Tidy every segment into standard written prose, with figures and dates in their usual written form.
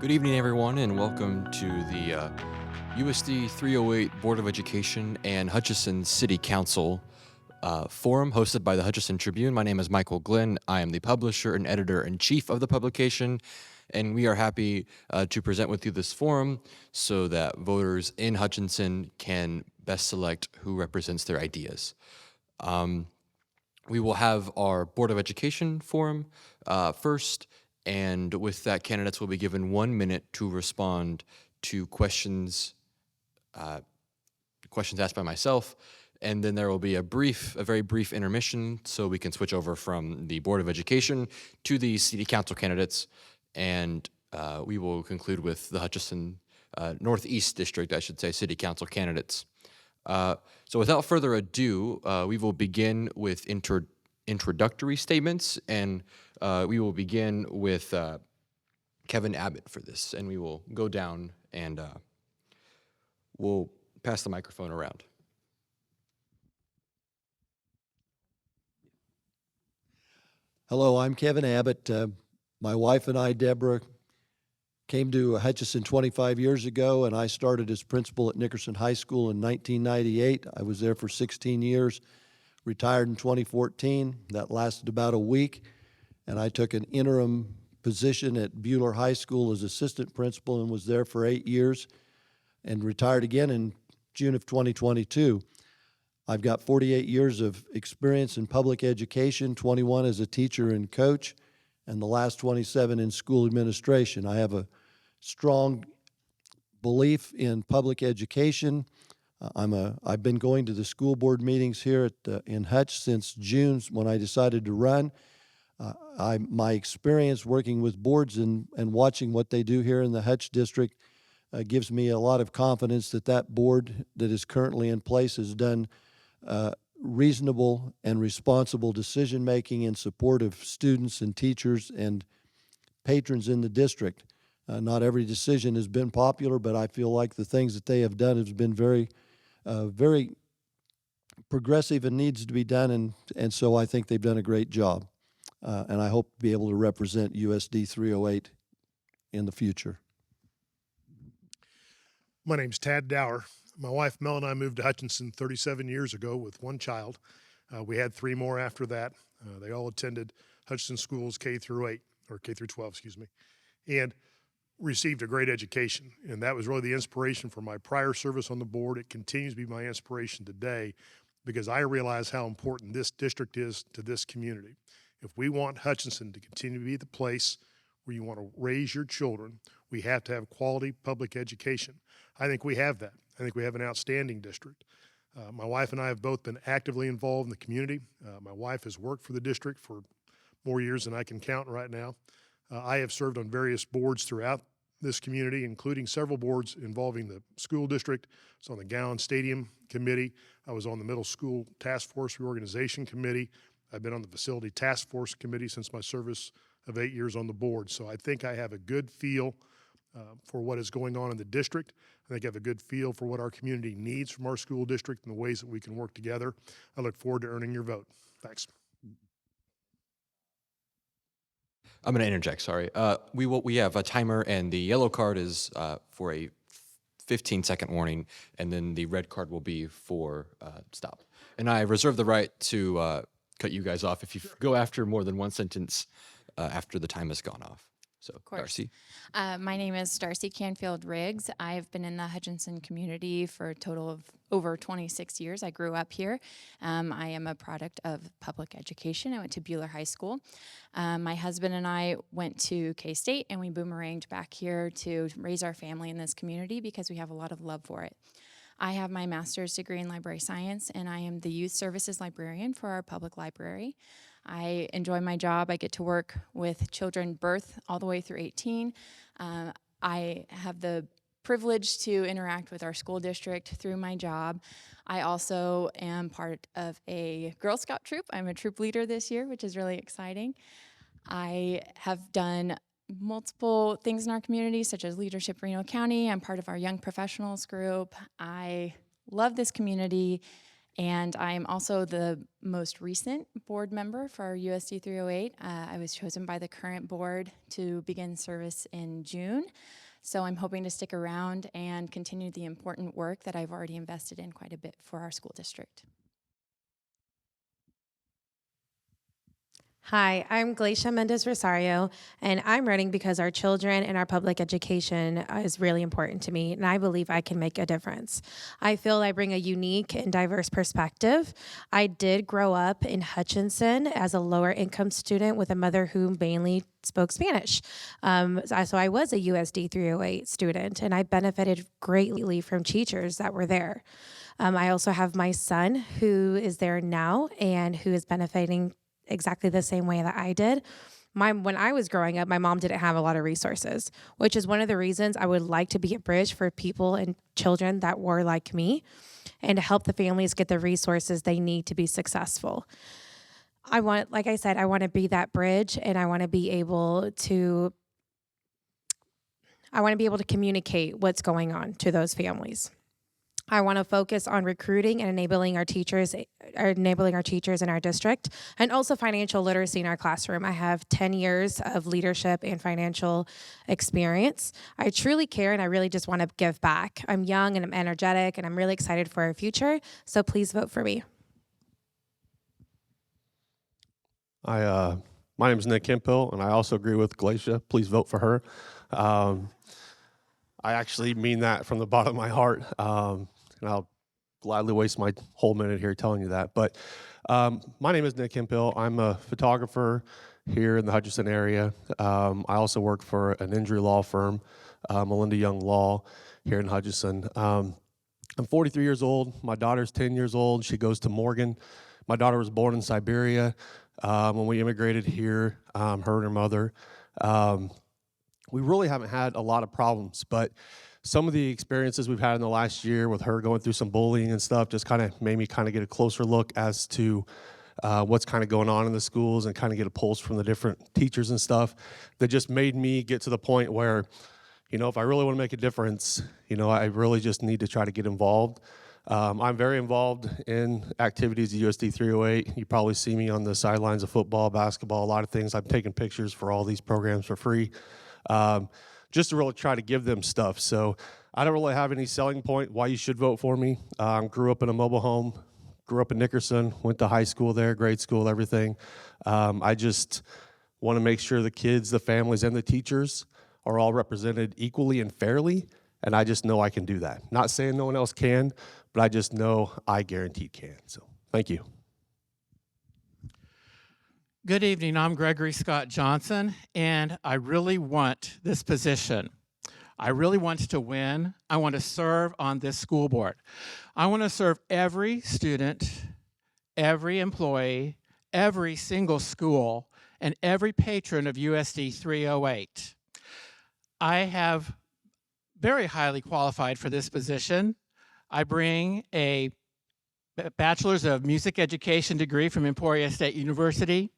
Good evening, everyone, and welcome to the USD308 Board of Education and Hutchinson City Council forum hosted by the Hutchinson Tribune. My name is Michael Glenn. I am the publisher and editor-in-chief of the publication, and we are happy to present with you this forum so that voters in Hutchinson can best select who represents their ideas. We will have our Board of Education forum first, and with that, candidates will be given 1 minute to respond to questions asked by myself, and then there will be a very brief intermission so we can switch over from the Board of Education to the City Council candidates, and we will conclude with the Hutchinson Northeast District, I should say, City Council candidates. So without further ado, we will begin with introductory statements, and we will begin with Kevin Abbott for this, and we will go down and we'll pass the microphone around. Hello, I'm Kevin Abbott. My wife and I, Deborah, came to Hutchinson 25 years ago, and I started as principal at Nickerson High School in 1998. I was there for 16 years, retired in 2014. That lasted about a week, and I took an interim position at Buhler High School as assistant principal and was there for 8 years and retired again in June of 2022. I've got 48 years of experience in public education, 21 as a teacher and coach, and the last 27 in school administration. I have a strong belief in public education. I've been going to the school board meetings here in Hutch since June when I decided to run. My experience working with boards and watching what they do here in the Hutch district gives me a lot of confidence that that board that is currently in place has done reasonable and responsible decision-making in support of students and teachers and patrons in the district. Not every decision has been popular, but I feel like the things that they have done has been very progressive and needs to be done, and so I think they've done a great job. And I hope to be able to represent USD 308 in the future. My name's Tad Dower. My wife Mel and I moved to Hutchinson 37 years ago with one child. We had 3 more after that. They all attended Hutchinson schools K through 8, or K through 12, excuse me, and received a great education. And that was really the inspiration for my prior service on the board. It continues to be my inspiration today because I realize how important this district is to this community. If we want Hutchinson to continue to be the place where you want to raise your children, we have to have quality public education. I think we have that. I think we have an outstanding district. My wife and I have both been actively involved in the community. My wife has worked for the district for more years than I can count right now. I have served on various boards throughout this community, including several boards involving the school district. I was on the Gowan Stadium Committee. I was on the Middle School Task Force Reorganization Committee. I've been on the Facility Task Force Committee since my service of 8 years on the board. So I think I have a good feel for what is going on in the district. I think I have a good feel for what our community needs from our school district and the ways that we can work together. I look forward to earning your vote. Thanks. I'm going to interject, sorry. We have a timer, and the yellow card is for a 15-second warning, and then the red card will be for stop. And I reserve the right to cut you guys off if you go after more than one sentence after the time has gone off. So, Darcy. My name is Darcy Canfield Riggs. I've been in the Hutchinson community for a total of over 26 years. I grew up here. I am a product of public education. I went to Buhler High School. My husband and I went to K-State, and we boomeranged back here to raise our family in this community because we have a lot of love for it. I have my master's degree in library science, and I am the youth services librarian for our public library. I enjoy my job. I get to work with children birth all the way through 18. I have the privilege to interact with our school district through my job. I also am part of a Girl Scout troop. I'm a troop leader this year, which is really exciting. I have done multiple things in our community, such as Leadership Reno County. I'm part of our Young Professionals group. I love this community, And I'm also the most recent board member for our USD308. I was chosen by the current board to begin service in June. So I'm hoping to stick around and continue the important work that I've already invested in quite a bit for our school district. Hi, I'm Gleysha Mendez Rosario, and I'm running because our children and our public education is really important to me, and I believe I can make a difference. I feel I bring a unique and diverse perspective. I did grow up in Hutchinson as a lower income student with a mother who mainly spoke Spanish. So I was a USD 308 student, and I benefited greatly from teachers that were there. I also have my son who is there now and who is benefiting exactly the same way that I did. When I was growing up, my mom didn't have a lot of resources, which is one of the reasons I would like to be a bridge for people and children that were like me and to help the families get the resources they need to be successful. Like I said, I want to be that bridge, and I want to be able to communicate what's going on to those families. I want to focus on recruiting and enabling our teachers in our district, and also financial literacy in our classroom. I have 10 years of leadership and financial experience. I truly care, and I really just want to give back. I'm young and I'm energetic, and I'm really excited for our future, so please vote for me. My name is Nick Hemphill, and I also agree with Gleysha. Please vote for her. I actually mean that from the bottom of my heart. And I'll gladly waste my whole minute here telling you that. But my name is Nick Hemphill. I'm a photographer here in the Hutchinson area. I also work for an injury law firm, Melinda Young Law, here in Hutchinson. I'm 43 years old. My daughter's 10 years old. She goes to Morgan. My daughter was born in Siberia. When we immigrated here, her and her mother, we really haven't had a lot of problems, but some of the experiences we've had in the last year with her going through some bullying and stuff just kind of made me kind of get a closer look as to what's kind of going on in the schools and kind of get a pulse from the different teachers and stuff that just made me get to the point where, if I really want to make a difference, I really just need to try to get involved. I'm very involved in activities at USD 308. You probably see me on the sidelines of football, basketball, a lot of things. I'm taking pictures for all these programs for free. Just to really try to give them stuff. So I don't really have any selling point why you should vote for me. Grew up in a mobile home, grew up in Nickerson, went to high school there, grade school, everything. I just want to make sure the kids, the families, and the teachers are all represented equally and fairly, and I just know I can do that. Not saying no one else can, but I just know I guaranteed can. So thank you. Good evening, I'm Gregory Scott Johnson, and I really want this position. I really want to win. I want to serve on this school board. I want to serve every student, every employee, every single school, and every patron of USD 308. I have very highly qualified for this position. I bring a Bachelor's of Music Education degree from Emporia State University,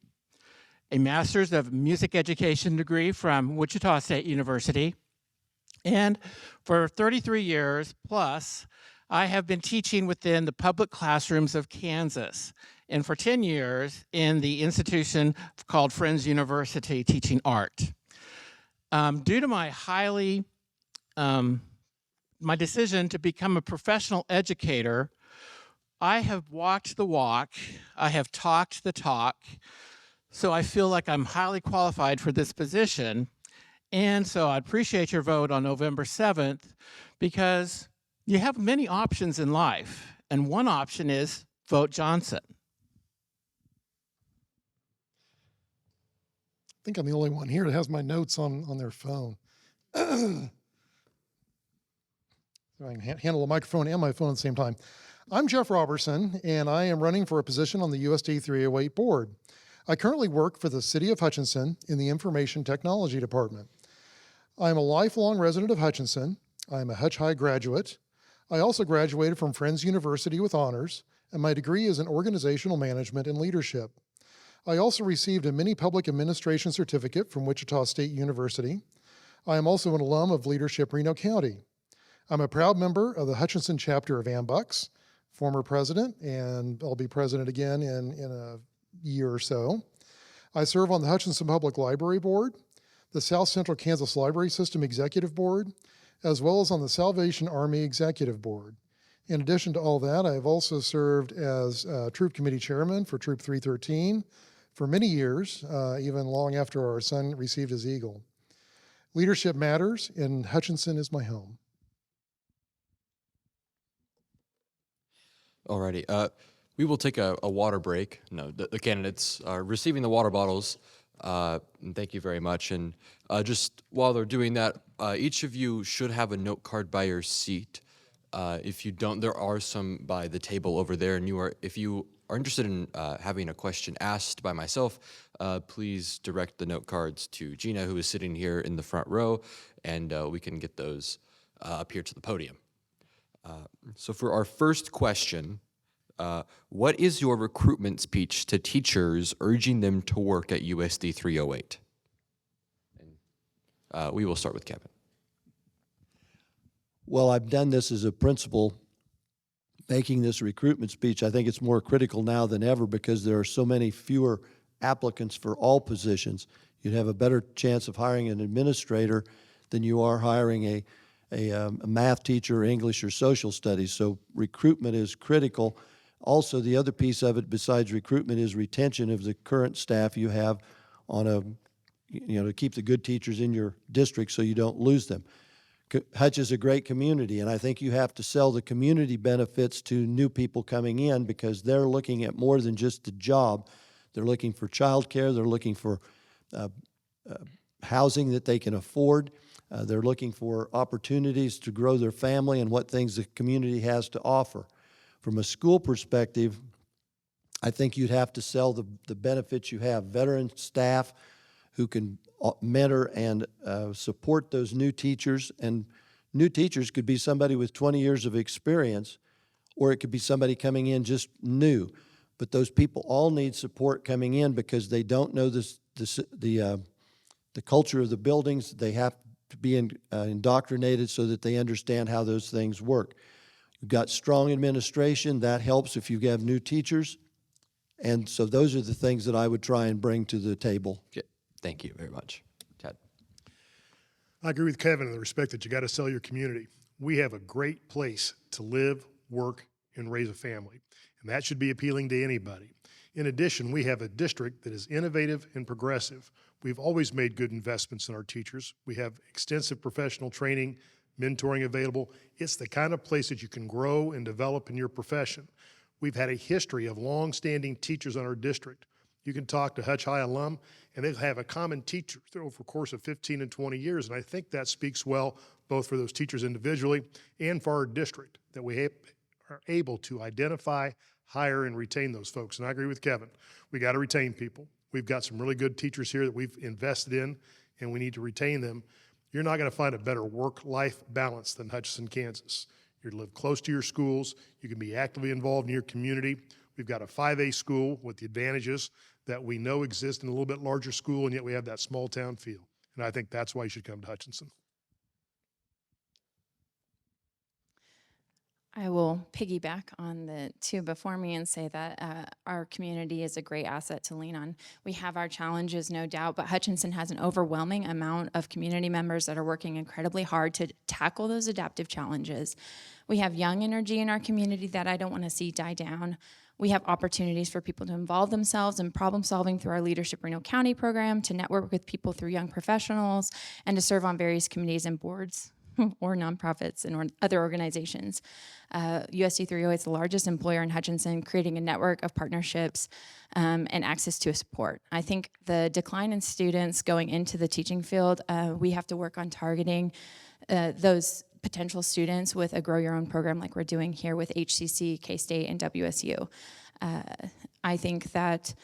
a Master's of Music Education degree from Wichita State University, and for 33 years plus, I have been teaching within the public classrooms of Kansas, and for 10 years in the institution called Friends University teaching art. Due to my my decision to become a professional educator, I have walked the walk, I have talked the talk, so I feel like I'm highly qualified for this position. And so I appreciate your vote on November 7th because you have many options in life. And one option is vote Johnson. I think I'm the only one here that has my notes on their phone. So I can handle the microphone and my phone at the same time. I'm Jeff Roberson, and I am running for a position on the USD 308 board. I currently work for the City of Hutchinson in the Information Technology Department. I am a lifelong resident of Hutchinson. I am a Hutch High graduate. I also graduated from Friends University with honors, and my degree is in organizational management and leadership. I also received a mini public administration certificate from Wichita State University. I am also an alum of Leadership Reno County. I'm a proud member of the Hutchinson chapter of AMBUCS, former president, and I'll be president again in a year or so. I serve on the Hutchinson Public Library Board, the South Central Kansas Library System Executive Board, as well as on the Salvation Army Executive Board. In addition to all that, I have also served as Troop Committee Chairman for Troop 313 for many years, even long after our son received his Eagle. Leadership matters, and Hutchinson is my home. Alrighty. We will take a water break. No, the candidates are receiving the water bottles. And thank you very much. And just while they're doing that, each of you should have a note card by your seat. If you don't, there are some by the table over there. And if you are interested in having a question asked by myself, please direct the note cards to Gina, who is sitting here in the front row, and we can get those up here to the podium. So for our first question, what is your recruitment speech to teachers urging them to work at USD 308? And, we will start with Kevin. Well, I've done this as a principal, making this recruitment speech. I think it's more critical now than ever because there are so many fewer applicants for all positions. You'd have a better chance of hiring an administrator than you are hiring a math teacher, English, or social studies. So recruitment is critical. Also, the other piece of it besides recruitment is retention of the current staff you have on to keep the good teachers in your district so you don't lose them. Hutch is a great community, and I think you have to sell the community benefits to new people coming in because they're looking at more than just the job. They're looking for childcare. They're looking for housing that they can afford. They're looking for opportunities to grow their family and what things the community has to offer. From a school perspective, I think you'd have to sell the benefits you have. Veteran staff who can mentor and support those new teachers. And new teachers could be somebody with 20 years of experience, or it could be somebody coming in just new. But those people all need support coming in because they don't know the culture of the buildings. They have to be indoctrinated so that they understand how those things work. You've got strong administration. That helps if you have new teachers. And so those are the things that I would try and bring to the table. Okay. Thank you very much. Ted. I agree with Kevin in the respect that you got to sell your community. We have a great place to live, work, and raise a family, and that should be appealing to anybody. In addition, we have a district that is innovative and progressive. We've always made good investments in our teachers. We have extensive professional training, mentoring available. It's the kind of place that you can grow and develop in your profession. We've had a history of long-standing teachers in our district. You can talk to Hutch High alum, and they'll have a common teacher over the course of 15 and 20 years, and I think that speaks well both for those teachers individually and for our district, that we are able to identify, hire, and retain those folks. And I agree with Kevin. We got to retain people. We've got some really good teachers here that we've invested in, and we need to retain them. You're not going to find a better work-life balance than Hutchinson, Kansas. You live close to your schools. You can be actively involved in your community. We've got a 5A school with the advantages that we know exist in a little bit larger school, and yet we have that small town feel. And I think that's why you should come to Hutchinson. I will piggyback on the two before me and say that our community is a great asset to lean on. We have our challenges, no doubt, but Hutchinson has an overwhelming amount of community members that are working incredibly hard to tackle those adaptive challenges. We have young energy in our community that I don't want to see die down. We have opportunities for people to involve themselves in problem solving through our Leadership Reno County program, to network with people through young professionals, and to serve on various committees and boards or nonprofits and other organizations. USD 308 is the largest employer in Hutchinson, creating a network of partnerships and access to support. I think the decline in students going into the teaching field, we have to work on targeting those potential students with a Grow Your Own program like we're doing here with HCC, K-State, and WSU. I think that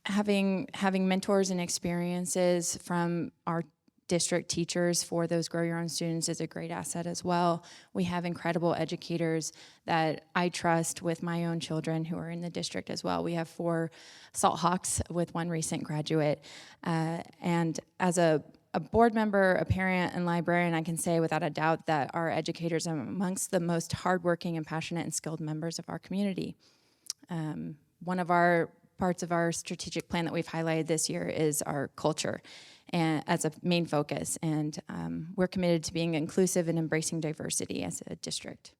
having mentors and experiences from our district teachers for those Grow Your Own students is a great asset as well. We have incredible educators that I trust with my own children who are in the district as well. We have 4 Salt Hawks with 1 recent graduate. And as a a board member, a parent, and librarian, I can say without a doubt that our educators are amongst the most hardworking and passionate and skilled members of our community. One of our parts of our strategic plan that we've highlighted this year is our culture and as a main focus, and we're committed to being inclusive and embracing diversity as a district.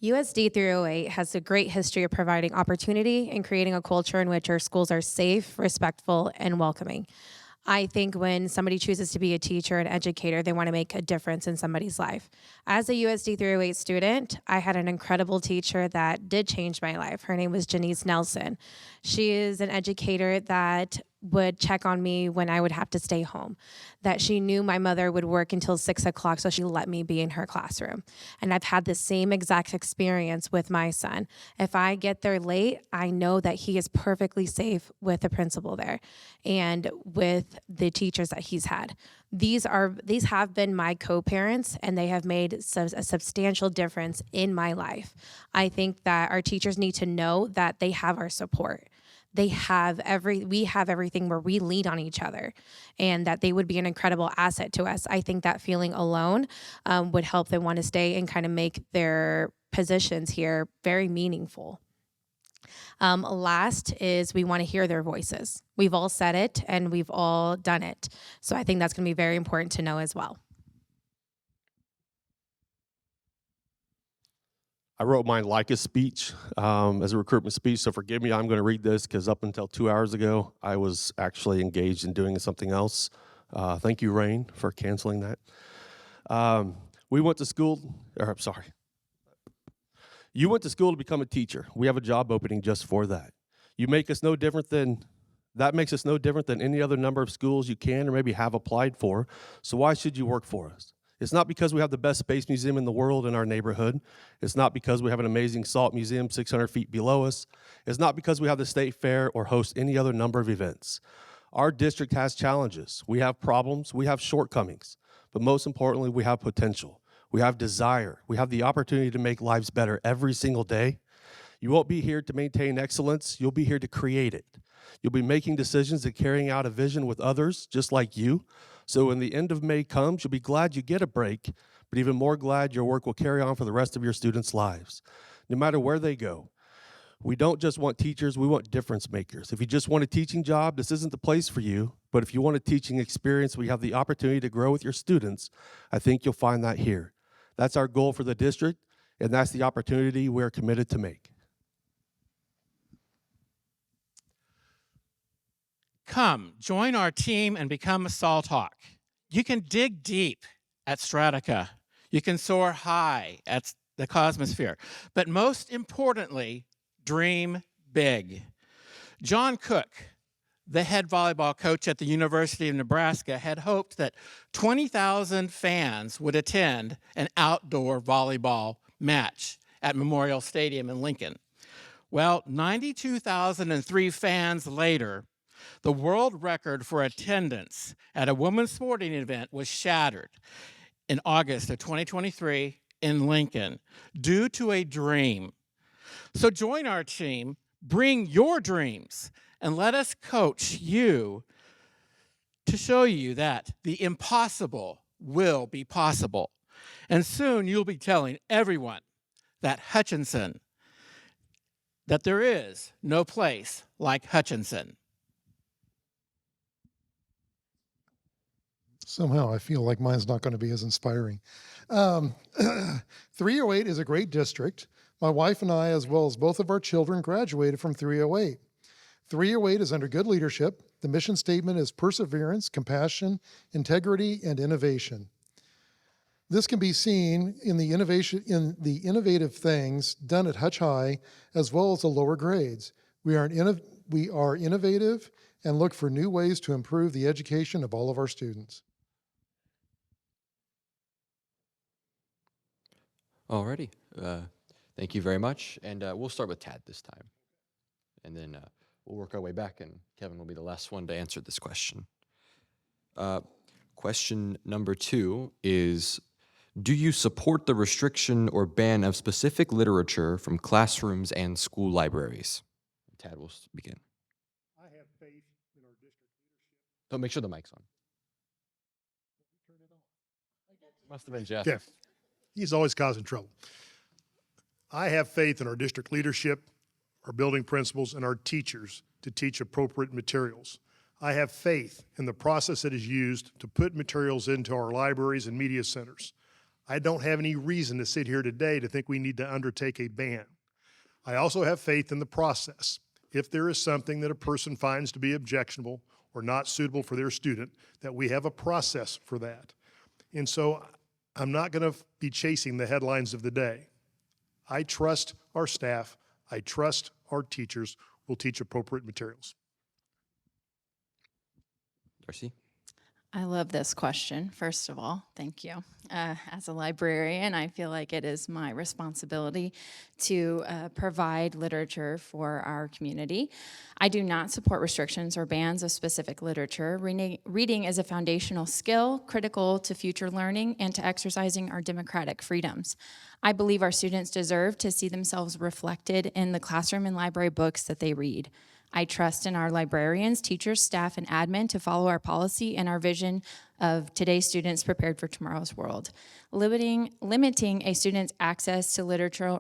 USD308 has a great history of providing opportunity and creating a culture in which our schools are safe, respectful, and welcoming. I think when somebody chooses to be a teacher and educator, they want to make a difference in somebody's life. As a USD308 student, I had an incredible teacher that did change my life. Her name was Janice Nelson. She is an educator that would check on me when I would have to stay home, that she knew my mother would work until 6 o'clock, so she let me be in her classroom. And I've had the same exact experience with my son. If I get there late, I know that he is perfectly safe with the principal there and with the teachers that he's had. These have been my co-parents, and they have made a substantial difference in my life. I think that our teachers need to know that they have our support. We have everything where we lean on each other, and that they would be an incredible asset to us. I think that feeling alone would help them want to stay and kind of make their positions here very meaningful. Last is we want to hear their voices. We've all said it and we've all done it. So I think that's going to be very important to know as well. I wrote mine like a speech as a recruitment speech, so forgive me, I'm going to read this because up until 2 hours ago, I was actually engaged in doing something else. Thank you, Rain, for canceling that. We went to school, You went to school to become a teacher. We have a job opening just for that. That makes us no different than any other number of schools you can or maybe have applied for, so why should you work for us? It's not because we have the best space museum in the world in our neighborhood. It's not because we have an amazing salt museum 600 feet below us. It's not because we have the state fair or host any other number of events. Our district has challenges. We have problems. We have shortcomings. But most importantly, we have potential. We have desire. We have the opportunity to make lives better every single day. You won't be here to maintain excellence. You'll be here to create it. You'll be making decisions and carrying out a vision with others just like you. So when the end of May comes, you'll be glad you get a break, but even more glad your work will carry on for the rest of your students' lives, no matter where they go. We don't just want teachers, we want difference makers. If you just want a teaching job, this isn't the place for you, but if you want a teaching experience where you have the opportunity to grow with your students, I think you'll find that here. That's our goal for the district, and that's the opportunity we're committed to make. Come, join our team and become a Salt Hawk. You can dig deep at Stratica. You can soar high at the Cosmosphere. But most importantly, dream big. John Cook, the head volleyball coach at the University of Nebraska, had hoped that 20,000 fans would attend an outdoor volleyball match at Memorial Stadium in Lincoln. Well, 92,003 fans later, the world record for attendance at a women's sporting event was shattered in August of 2023 in Lincoln due to a dream. So join our team, bring your dreams, and let us coach you to show you that the impossible will be possible. And soon you'll be telling everyone that Hutchinson, that there is no place like Hutchinson. Somehow I feel like mine's not going to be as inspiring. 308 is a great district. My wife and I, as well as both of our children, graduated from 308. 308 is under good leadership. The mission statement is perseverance, compassion, integrity, and innovation. This can be seen in the innovative things done at Hutch High, as well as the lower grades. We are innovative and look for new ways to improve the education of all of our students. Alrighty. Thank you very much. And we'll start with Tad this time. And then we'll work our way back, and Kevin will be the last one to answer this question. Question number 2 is, do you support the restriction or ban of specific literature from classrooms and school libraries? Tad will begin. I have faith in our district Don't make sure the mic's on. Must have been Jeff. Yeah, he's always causing trouble. I have faith in our district leadership, our building principals, and our teachers to teach appropriate materials. I have faith in the process that is used to put materials into our libraries and media centers. I don't have any reason to sit here today to think we need to undertake a ban. I also have faith in the process. If there is something that a person finds to be objectionable or not suitable for their student, that we have a process for that. And so I'm not going to be chasing the headlines of the day. I trust our staff. I trust our teachers will teach appropriate materials. Darcy? I love this question, first of all. Thank you. As a librarian, I feel like it is my responsibility to provide literature for our community. I do not support restrictions or bans of specific literature. Reading is a foundational skill critical to future learning and to exercising our democratic freedoms. I believe our students deserve to see themselves reflected in the classroom and library books that they read. I trust in our librarians, teachers, staff, and admin to follow our policy and our vision of today's students prepared for tomorrow's world. Limiting a student's access to literature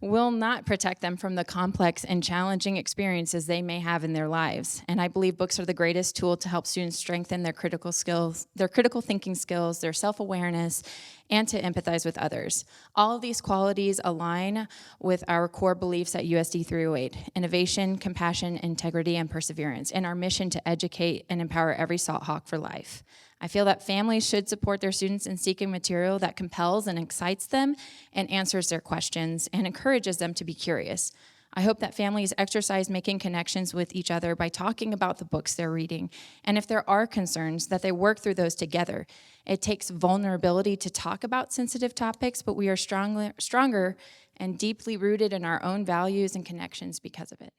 will not protect them from the complex and challenging experiences they may have in their lives. And I believe books are the greatest tool to help students strengthen their critical skills, their critical thinking skills, their self-awareness, and to empathize with others. All of these qualities align with our core beliefs at USD308: innovation, compassion, integrity, and perseverance, and our mission to educate and empower every Salt Hawk for life. I feel that families should support their students in seeking material that compels and excites them and answers their questions and encourages them to be curious. I hope that families exercise making connections with each other by talking about the books they're reading. And if there are concerns, that they work through those together. It takes vulnerability to talk about sensitive topics, but we are stronger and deeply rooted in our own values and connections because of it.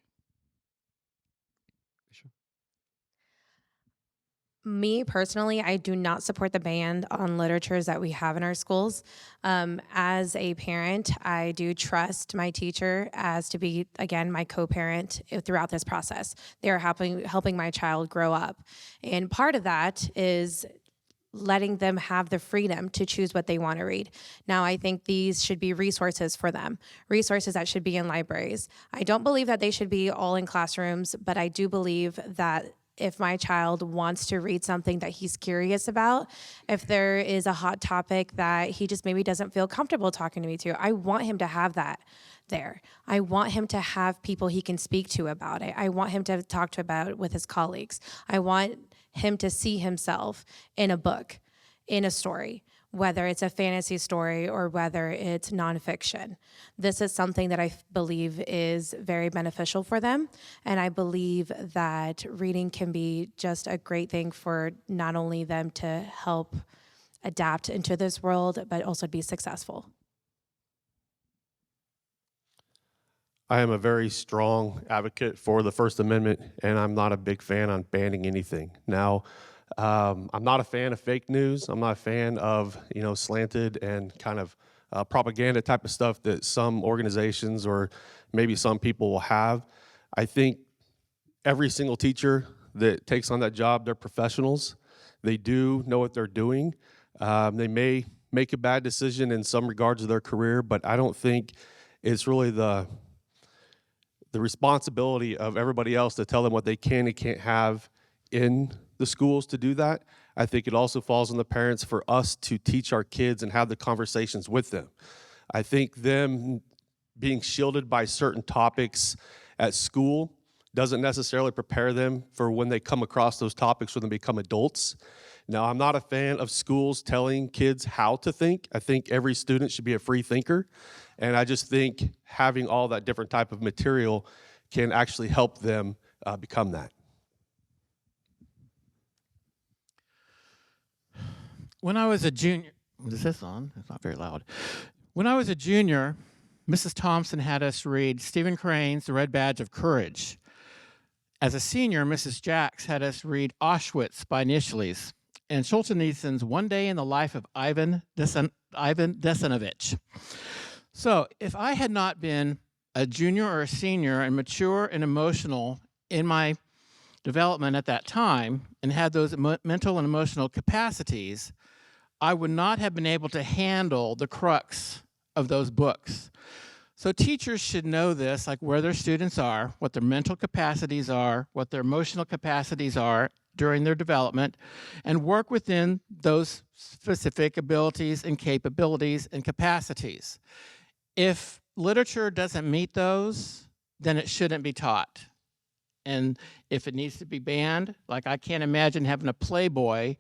Me personally, I do not support the ban on literatures that we have in our schools. As a parent, I do trust my teacher as to be, again, my co-parent throughout this process. They are helping my child grow up. And part of that is letting them have the freedom to choose what they want to read. Now, I think these should be resources for them, resources that should be in libraries. I don't believe that they should be all in classrooms, but I do believe that if my child wants to read something that he's curious about, if there is a hot topic that he just maybe doesn't feel comfortable talking to me to, I want him to have that there. I want him to have people he can speak to about it. I want him to talk to about it with his colleagues. I want him to see himself in a book, in a story, whether it's a fantasy story or whether it's nonfiction. This is something that I believe is very beneficial for them, and I believe that reading can be just a great thing for not only them to help adapt into this world, but also be successful. I am a very strong advocate for the First Amendment, and I'm not a big fan on banning anything. Now, I'm not a fan of fake news. I'm not a fan of, slanted and kind of propaganda type of stuff that some organizations or maybe some people will have. I think every single teacher that takes on that job, they're professionals. They do know what they're doing. They may make a bad decision in some regards of their career, but I don't think it's really the responsibility of everybody else to tell them what they can and can't have in the schools to do that. I think it also falls on the parents for us to teach our kids and have the conversations with them. I think them being shielded by certain topics at school doesn't necessarily prepare them for when they come across those topics when they become adults. Now, I'm not a fan of schools telling kids how to think. I think every student should be a free thinker. And I just think having all that different type of material can actually help them become that. When I was a junior, is this on? It's not very loud. When I was a junior, Mrs. Thompson had us read Stephen Crane's The Red Badge of Courage. As a senior, Mrs. Jacks had us read Auschwitz by Nishlis and Solzhenitsyn's One Day in the Life of Ivan Desanovich. So if I had not been a junior or a senior and mature and emotional in my development at that time and had those mental and emotional capacities, I would not have been able to handle the crux of those books. So teachers should know this, like where their students are, what their mental capacities are, what their emotional capacities are during their development, and work within those specific abilities and capabilities and capacities. If literature doesn't meet those, then it shouldn't be taught. And if it needs to be banned, like I can't imagine having a Playboy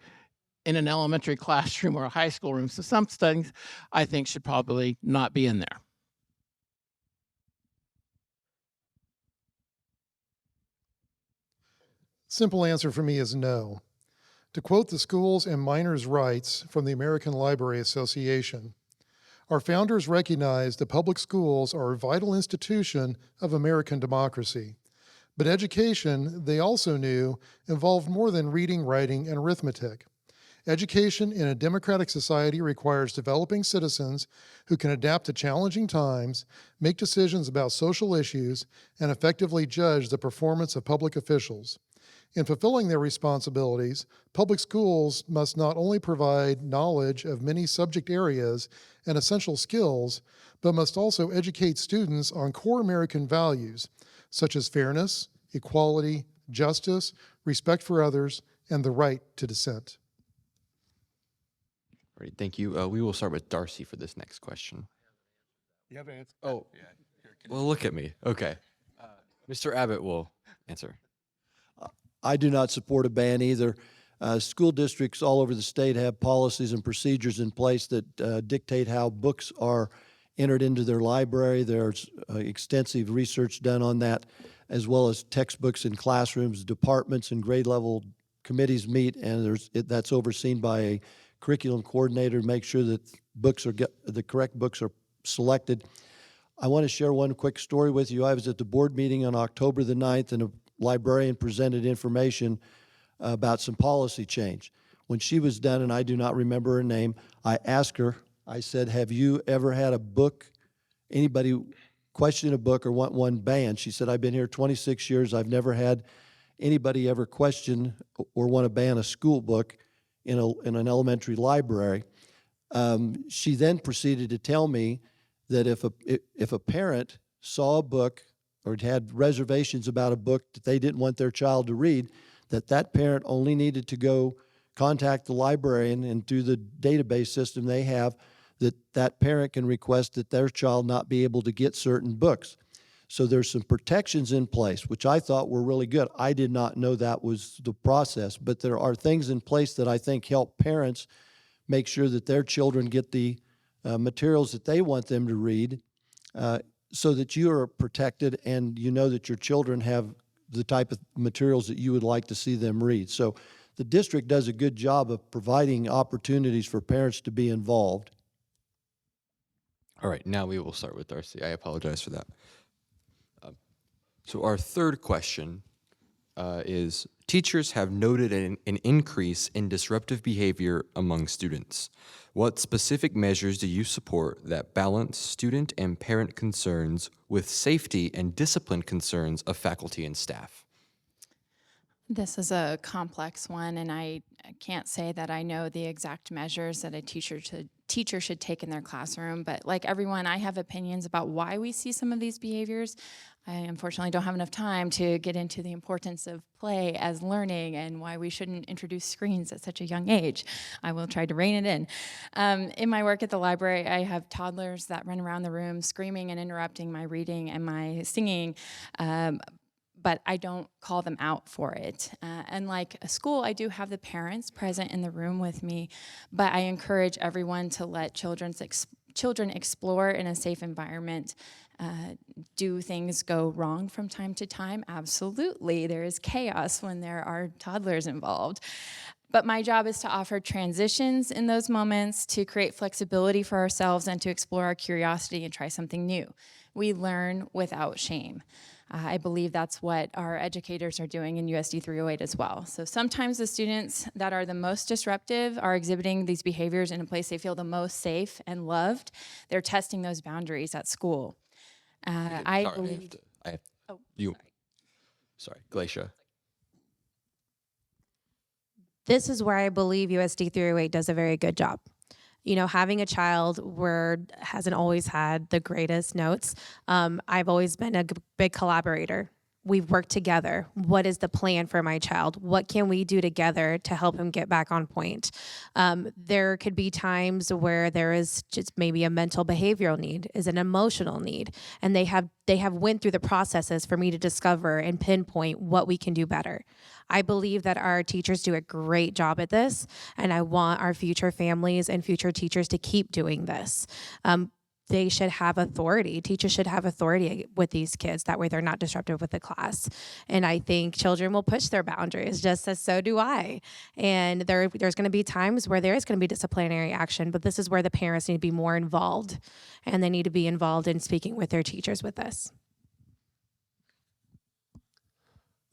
in an elementary classroom or a high school room. So some things I think should probably not be in there. Simple answer for me is no. To quote the Schools and Minors' Rights from the American Library Association, our founders recognized that public schools are a vital institution of American democracy. But education, they also knew, involved more than reading, writing, and arithmetic. Education in a democratic society requires developing citizens who can adapt to challenging times, make decisions about social issues, and effectively judge the performance of public officials. In fulfilling their responsibilities, public schools must not only provide knowledge of many subject areas and essential skills, but must also educate students on core American values, such as fairness, equality, justice, respect for others, and the right to dissent. All right, thank you. We will start with Darcy for this next question. You have an answer? Oh, well, look at me. Okay. Mr. Abbott will answer. I do not support a ban either. School districts all over the state have policies and procedures in place that dictate how books are entered into their library. There's extensive research done on that, as well as textbooks in classrooms. Departments and grade level committees meet, and that's overseen by a curriculum coordinator to make sure that the correct books are selected. I want to share one quick story with you. I was at the board meeting on October the 9th, and a librarian presented information about some policy change. When she was done, and I do not remember her name, I asked her, I said, have you ever had a book, anybody question a book or want one banned? She said, I've been here 26 years. I've never had anybody ever question or want to ban a school book in an elementary library. She then proceeded to tell me that if a parent saw a book or had reservations about a book that they didn't want their child to read, that parent only needed to go contact the librarian, and through the database system they have, that parent can request that their child not be able to get certain books. So there's some protections in place, which I thought were really good. I did not know that was the process, but there are things in place that I think help parents make sure that their children get the materials that they want them to read, so that you are protected and you know that your children have the type of materials that you would like to see them read. So the district does a good job of providing opportunities for parents to be involved. All right, now we will start with Darcy. I apologize for that. So our third question is, teachers have noted an increase in disruptive behavior among students. What specific measures do you support that balance student and parent concerns with safety and discipline concerns of faculty and staff? This is a complex one, and I can't say that I know the exact measures that a teacher should take in their classroom, but like everyone, I have opinions about why we see some of these behaviors. I unfortunately don't have enough time to get into the importance of play as learning and why we shouldn't introduce screens at such a young age. I will try to rein it in. In my work at the library, I have toddlers that run around the room screaming and interrupting my reading and my singing, but I don't call them out for it. Unlike a school, I do have the parents present in the room with me, but I encourage everyone to let children explore in a safe environment. Do things go wrong from time to time? Absolutely. There is chaos when there are toddlers involved. But my job is to offer transitions in those moments, to create flexibility for ourselves, and to explore our curiosity and try something new. We learn without shame. I believe that's what our educators are doing in USD308 as well. So sometimes the students that are the most disruptive are exhibiting these behaviors in a place they feel the most safe and loved. They're testing those boundaries at school. Sorry, Gleysha. This is where I believe USD 308 does a very good job. You know, having a child where hasn't always had the greatest notes. I've always been a big collaborator. We've worked together. What is the plan for my child? What can we do together to help him get back on point? There could be times where there is just maybe a mental behavioral need, is an emotional need, and they have went through the processes for me to discover and pinpoint what we can do better. I believe that our teachers do a great job at this, and I want our future families and future teachers to keep doing this. They should have authority. Teachers should have authority with these kids. That way they're not disruptive with the class. And I think children will push their boundaries, just as so do I. And there's going to be times where there is going to be disciplinary action, but this is where the parents need to be more involved. And they need to be involved in speaking with their teachers with this.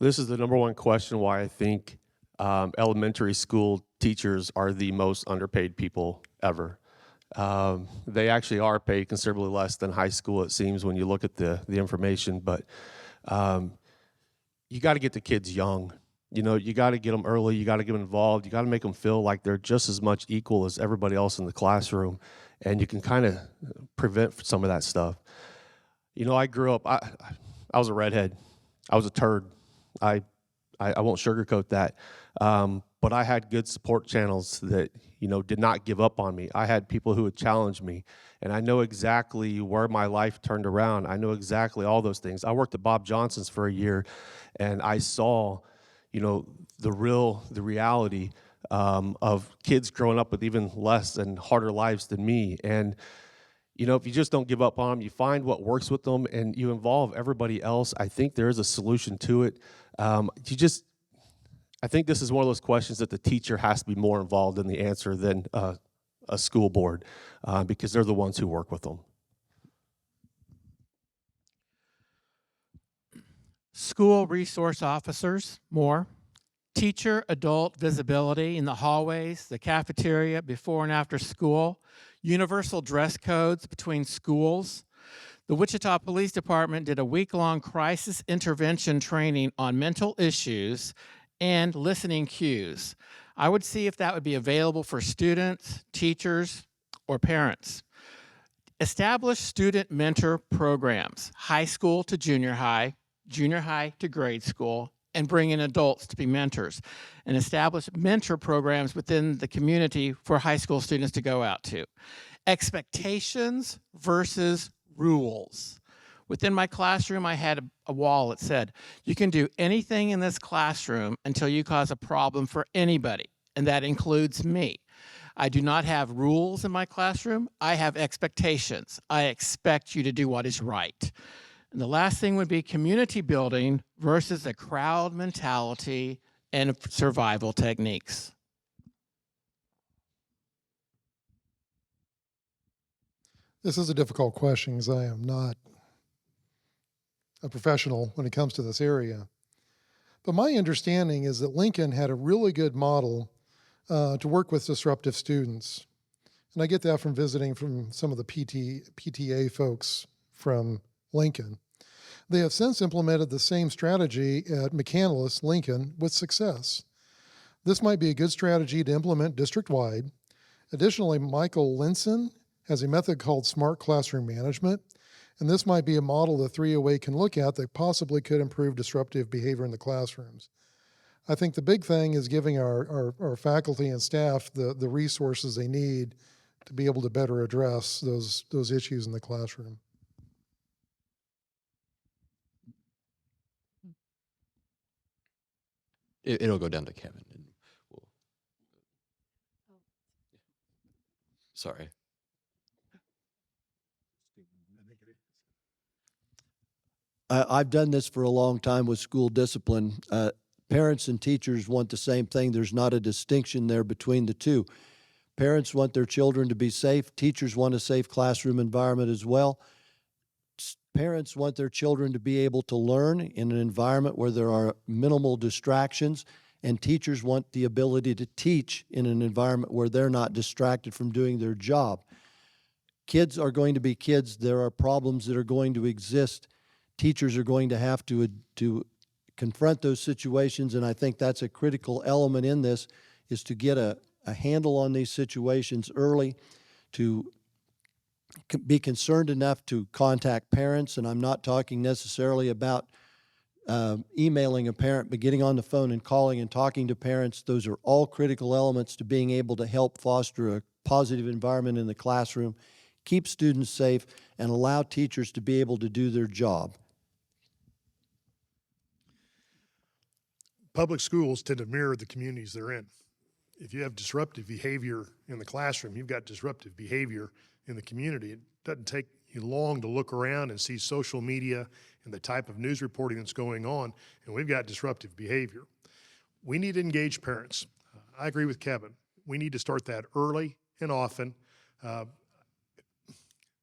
This is the number one question why I think elementary school teachers are the most underpaid people ever. They actually are paid considerably less than high school, it seems, when you look at the information. But you got to get the kids young. You know, you got to get them early. You got to get them involved. You got to make them feel like they're just as much equal as everybody else in the classroom. And you can kind of prevent some of that stuff. You know, I grew up, I was a redhead. I was a turd. I won't sugarcoat that. But I had good support channels that, you know, did not give up on me. I had people who would challenge me, and I know exactly where my life turned around. I know exactly all those things. I worked at Bob Johnson's for a year, and I saw, you know, the reality of kids growing up with even less and harder lives than me. And, you know, if you just don't give up on them, you find what works with them, and you involve everybody else, I think there is a solution to it. I think this is one of those questions that the teacher has to be more involved in the answer than a school board, because they're the ones who work with them. School resource officers, more. Teacher adult visibility in the hallways, the cafeteria, before and after school. Universal dress codes between schools. The Wichita Police Department did a week-long crisis intervention training on mental issues and listening cues. I would see if that would be available for students, teachers, or parents. Establish student mentor programs, high school to junior high to grade school, and bring in adults to be mentors. And establish mentor programs within the community for high school students to go out to. Expectations versus rules. Within my classroom, I had a wall that said, you can do anything in this classroom until you cause a problem for anybody, and that includes me. I do not have rules in my classroom. I have expectations. I expect you to do what is right. And the last thing would be community building versus a crowd mentality and survival techniques. This is a difficult question because I am not a professional when it comes to this area. But my understanding is that Lincoln had a really good model to work with disruptive students. And I get that from visiting from some of the PTA folks from Lincoln. They have since implemented the same strategy at McCandless Lincoln with success. This might be a good strategy to implement district-wide. Additionally, Michael Linson has a method called Smart Classroom Management, and this might be a model the 308 can look at that possibly could improve disruptive behavior in the classrooms. I think the big thing is giving our faculty and staff the resources they need to be able to better address those issues in the classroom. It'll go down to Kevin. And sorry. I've done this for a long time with school discipline. Parents and teachers want the same thing. There's not a distinction there between the two. Parents want their children to be safe. Teachers want a safe classroom environment as well. Parents want their children to be able to learn in an environment where there are minimal distractions, and teachers want the ability to teach in an environment where they're not distracted from doing their job. Kids are going to be kids. There are problems that are going to exist. Teachers are going to have to confront those situations, and I think that's a critical element in this, is to get a handle on these situations early, to be concerned enough to contact parents, and I'm not talking necessarily about emailing a parent, but getting on the phone and calling and talking to parents. Those are all critical elements to being able to help foster a positive environment in the classroom, keep students safe, and allow teachers to be able to do their job. Public schools tend to mirror the communities they're in. If you have disruptive behavior in the classroom, you've got disruptive behavior in the community. It doesn't take you long to look around and see social media and the type of news reporting that's going on, and we've got disruptive behavior. We need to engage parents. I agree with Kevin. We need to start that early and often.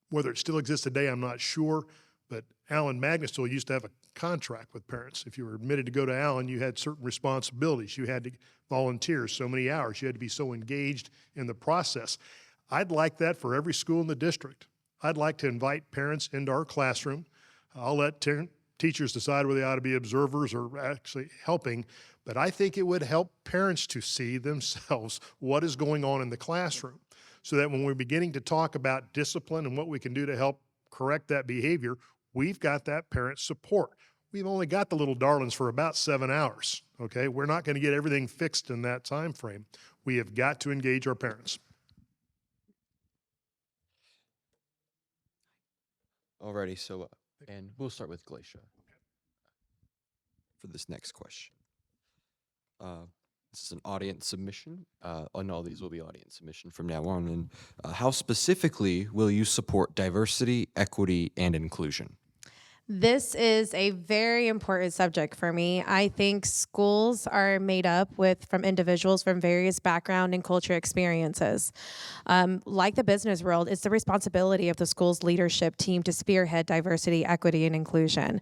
Whether it still exists today, I'm not sure, but Allen Magnesville used to have a contract with parents. If you were admitted to go to Allen, you had certain responsibilities. You had to volunteer so many hours. You had to be so engaged in the process. I'd like that for every school in the district. I'd like to invite parents into our classroom. I'll let teachers decide whether they ought to be observers or actually helping, but I think it would help parents to see themselves what is going on in the classroom, so that when we're beginning to talk about discipline and what we can do to help correct that behavior, we've got that parent support. We've only got the little darlings for about 7 hours, okay? We're not going to get everything fixed in that time frame. We have got to engage our parents. Alrighty, so, and we'll start with Gleysha for this next question. This is an audience submission. And all these will be audience submission from now on. And how specifically will you support diversity, equity, and inclusion? This is a very important subject for me. I think schools are made up from individuals from various background and culture experiences. Like the business world, it's the responsibility of the school's leadership team to spearhead diversity, equity, and inclusion.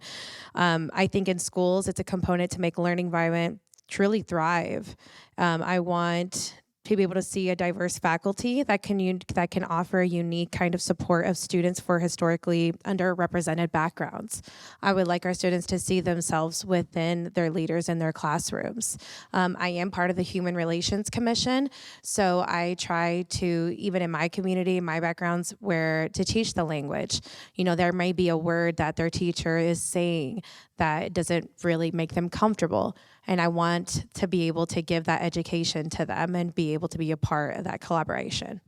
I think in schools, it's a component to make learning environment truly thrive. I want to be able to see a diverse faculty that can offer a unique kind of support of students for historically underrepresented backgrounds. I would like our students to see themselves within their leaders in their classrooms. I am part of the Human Relations Commission, so I try to, even in my community, my backgrounds, to teach the language. You know, there may be a word that their teacher is saying that doesn't really make them comfortable. And I want to be able to give that education to them and be able to be a part of that collaboration.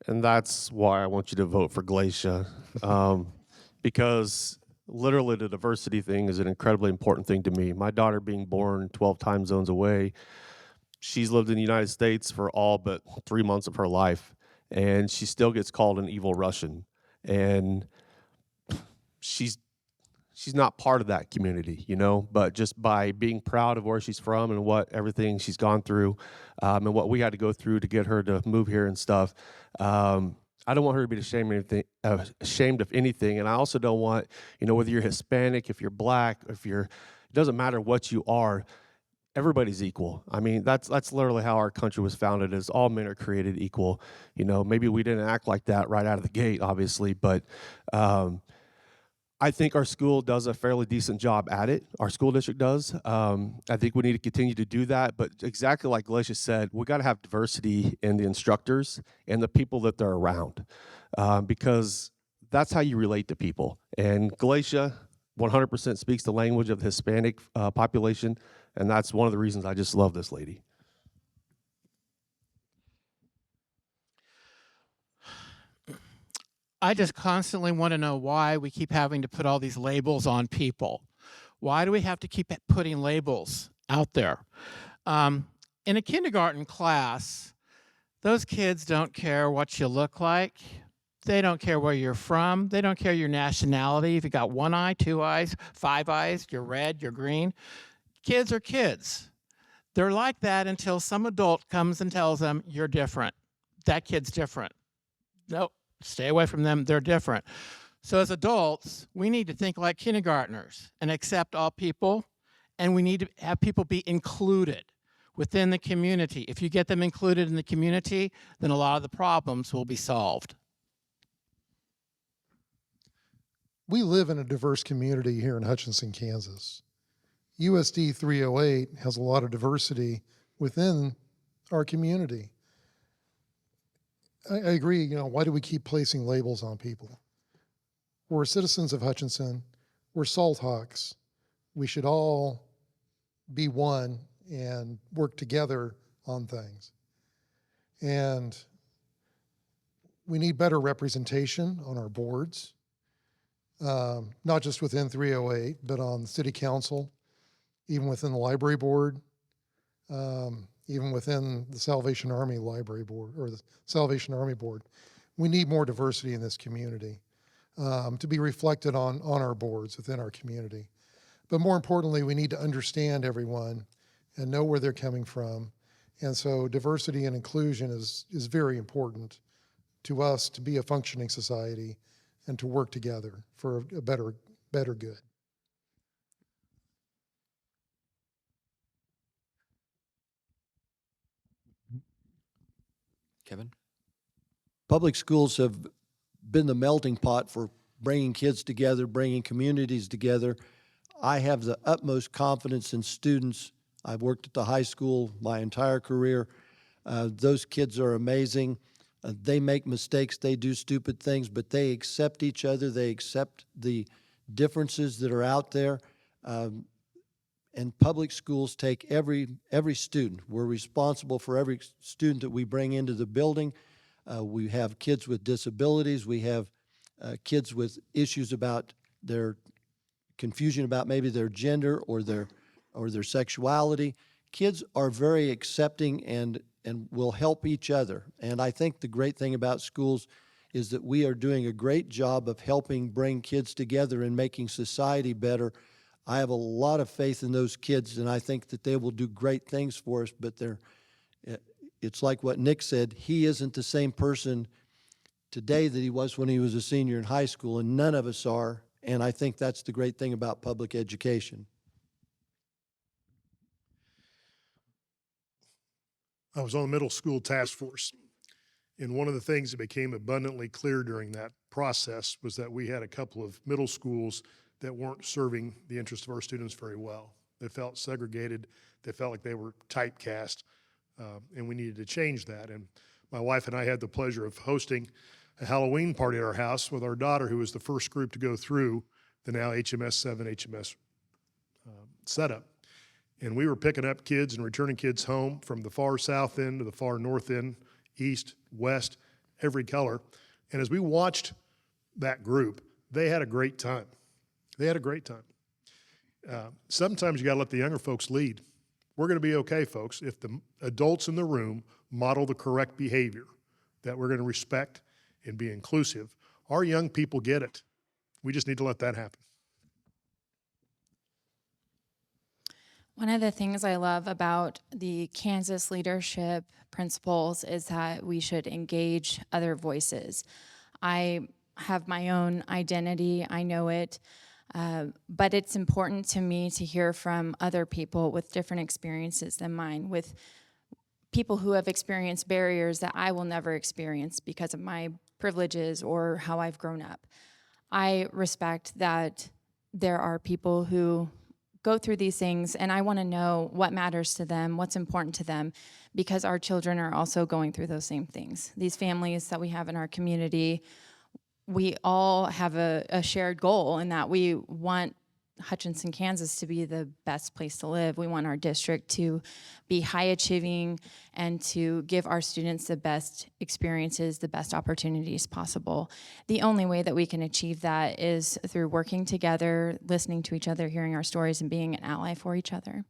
And that's why I want you to vote for Gleysha, because literally the diversity thing is an incredibly important thing to me. My daughter being born 12 time zones away, she's lived in the United States for all but 3 months of her life, and she still gets called an evil Russian. And she's not part of that community, you know, but just by being proud of where she's from and what everything she's gone through, and what we had to go through to get her to move here and stuff, I don't want her to be ashamed of anything. And I also don't want, you know, whether you're Hispanic, if you're black, it doesn't matter what you are, everybody's equal. I mean, that's literally how our country was founded, is all men are created equal. You know, maybe we didn't act like that right out of the gate, obviously, but I think our school does a fairly decent job at it. Our school district does. I think we need to continue to do that. But exactly like Gleysha said, we got to have diversity in the instructors and the people that they're around, because that's how you relate to people. And Gleysha 100% speaks the language of the Hispanic population, and that's one of the reasons I just love this lady. I just constantly want to know why we keep having to put all these labels on people. Why do we have to keep putting labels out there? In a kindergarten class, those kids don't care what you look like. They don't care where you're from. They don't care your nationality. If you got 1 eye, 2 eyes, 5 eyes, you're red, you're green. Kids are kids. They're like that until some adult comes and tells them, you're different. That kid's different. Nope. Stay away from them, they're different. So as adults, we need to think like kindergartners and accept all people, and we need to have people be included within the community. If you get them included in the community, then a lot of the problems will be solved. We live in a diverse community here in Hutchinson, Kansas. USD 308 has a lot of diversity within our community. I agree, why do we keep placing labels on people? We're citizens of Hutchinson. We're Salt Hawks. We should all be one and work together on things. And we need better representation on our boards, not just within 308, but on the city council, even within the library board, even within the Salvation Army Library Board or the Salvation Army Board. We need more diversity in this community to be reflected on our boards within our community. But more importantly, we need to understand everyone and know where they're coming from. And so diversity and inclusion is very important to us to be a functioning society and to work together for a better good. Kevin? Public schools have been the melting pot for bringing kids together, bringing communities together. I have the utmost confidence in students. I've worked at the high school my entire career. Those kids are amazing. They make mistakes, they do stupid things, but they accept each other, they accept the differences that are out there. And public schools take every student. We're responsible for every student that we bring into the building. We have kids with disabilities. We have kids with issues about their confusion about maybe their gender or their sexuality. Kids are very accepting and will help each other. And I think the great thing about schools is that we are doing a great job of helping bring kids together and making society better. I have a lot of faith in those kids, and I think that they will do great things for us, but it's like what Nick said, he isn't the same person today that he was when he was a senior in high school, and none of us are, and I think that's the great thing about public education. I was on the middle school task force, and one of the things that became abundantly clear during that process was that we had a couple of middle schools that weren't serving the interests of our students very well. They felt segregated. They felt like they were typecast, and we needed to change that. And my wife and I had the pleasure of hosting a Halloween party at our house with our daughter, who was the first group to go through the now HMS 7 HMS setup. And we were picking up kids and returning kids home from the far south end to the far north end, east, west, every color. And as we watched that group, they had a great time. They had a great time. Sometimes you got to let the younger folks lead. We're going to be okay, folks, if the adults in the room model the correct behavior, that we're going to respect and be inclusive. Our young people get it. We just need to let that happen. One of the things I love about the Kansas leadership principles is that we should engage other voices. I have my own identity, I know it, but it's important to me to hear from other people with different experiences than mine, with people who have experienced barriers that I will never experience because of my privileges or how I've grown up. I respect that there are people who go through these things, and I want to know what matters to them, what's important to them, because our children are also going through those same things. These families that we have in our community, we all have a shared goal in that we want Hutchinson, Kansas to be the best place to live. We want our district to be high achieving and to give our students the best experiences, the best opportunities possible. The only way that we can achieve that is through working together, listening to each other, hearing our stories, and being an ally for each other.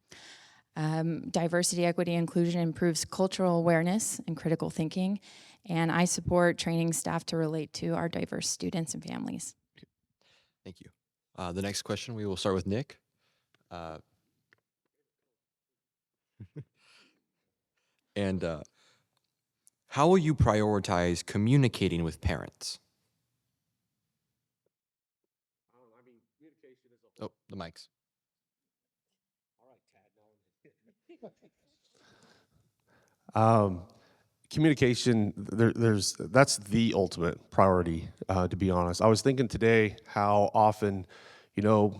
Diversity, equity, inclusion improves cultural awareness and critical thinking, and I support training staff to relate to our diverse students and families. Thank you. The next question, we will start with Nick. And how will you prioritize communicating with parents? Oh, the mics. Communication, that's the ultimate priority, to be honest. I was thinking today how often,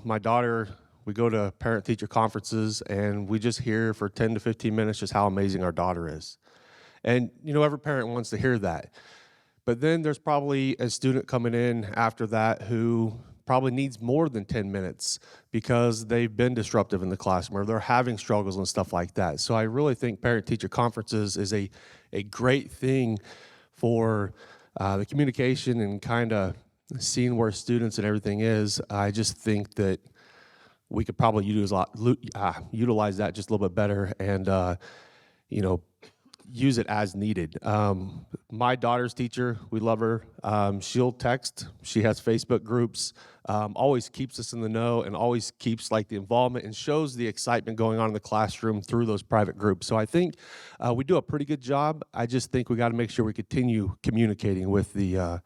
my daughter we go to parent-teacher conferences, and we just hear for 10 to 15 minutes just how amazing our daughter is. And, every parent wants to hear that. But then there's probably a student coming in after that who probably needs more than 10 minutes because they've been disruptive in the classroom or they're having struggles and stuff like that. So I really think parent-teacher conferences is a great thing for the communication and kind of seeing where students and everything is. I just think that we could probably utilize that just a little bit better and, use it as needed. My daughter's teacher, we love her. She'll text. She has Facebook groups, always keeps us in the know and always keeps the involvement and shows the excitement going on in the classroom through those private groups. So I think we do a pretty good job. I just think we got to make sure we continue communicating with the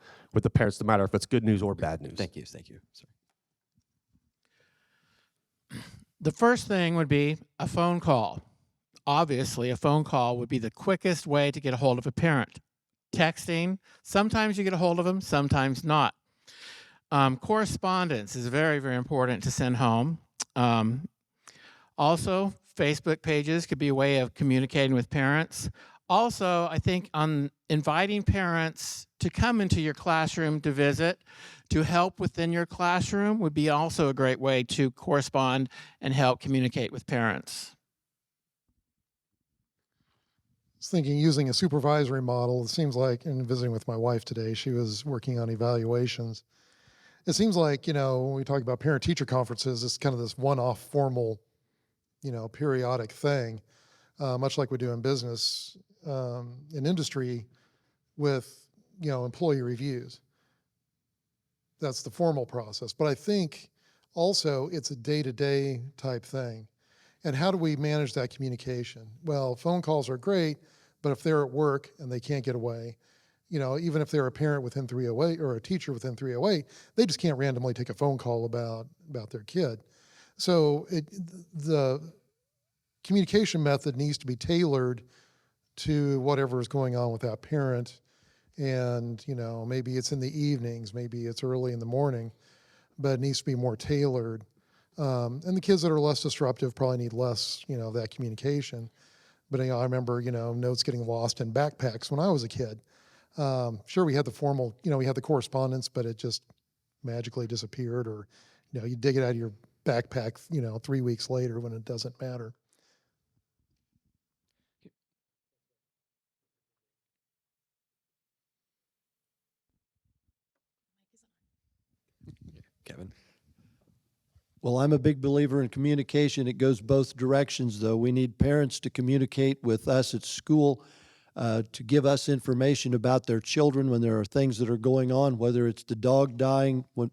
parents, no matter if it's good news or bad news. Thank you. Sorry. The first thing would be a phone call. Obviously, a phone call would be the quickest way to get a hold of a parent. Texting, sometimes you get a hold of them, sometimes not. Correspondence is very, very important to send home. Also, Facebook pages could be a way of communicating with parents. Also, I think on inviting parents to come into your classroom to visit, to help within your classroom would be also a great way to correspond and help communicate with parents. I was thinking using a supervisory model. It seems like, in visiting with my wife today, she was working on evaluations. It seems like, when we talk about parent-teacher conferences, it's kind of this one-off formal, periodic thing, much like we do in business, in industry with, employee reviews. That's the formal process. But I think also it's a day-to-day type thing. And how do we manage that communication? Well, phone calls are great, but if they're at work and they can't get away, even if they're a parent within 308 or a teacher within 308, they just can't randomly take a phone call about their kid. So the communication method needs to be tailored to whatever is going on with that parent. And, maybe it's in the evenings, maybe it's early in the morning, but it needs to be more tailored. And the kids that are less disruptive probably need less, that communication. But I remember, notes getting lost in backpacks when I was a kid. Sure, we had the formal, we had the correspondence, but it just magically disappeared, or, you dig it out of your backpack, 3 weeks later when it doesn't matter. Kevin. Well, I'm a big believer in communication. It goes both directions, though. We need parents to communicate with us at school, to give us information about their children when there are things that are going on, whether it's the dog dying when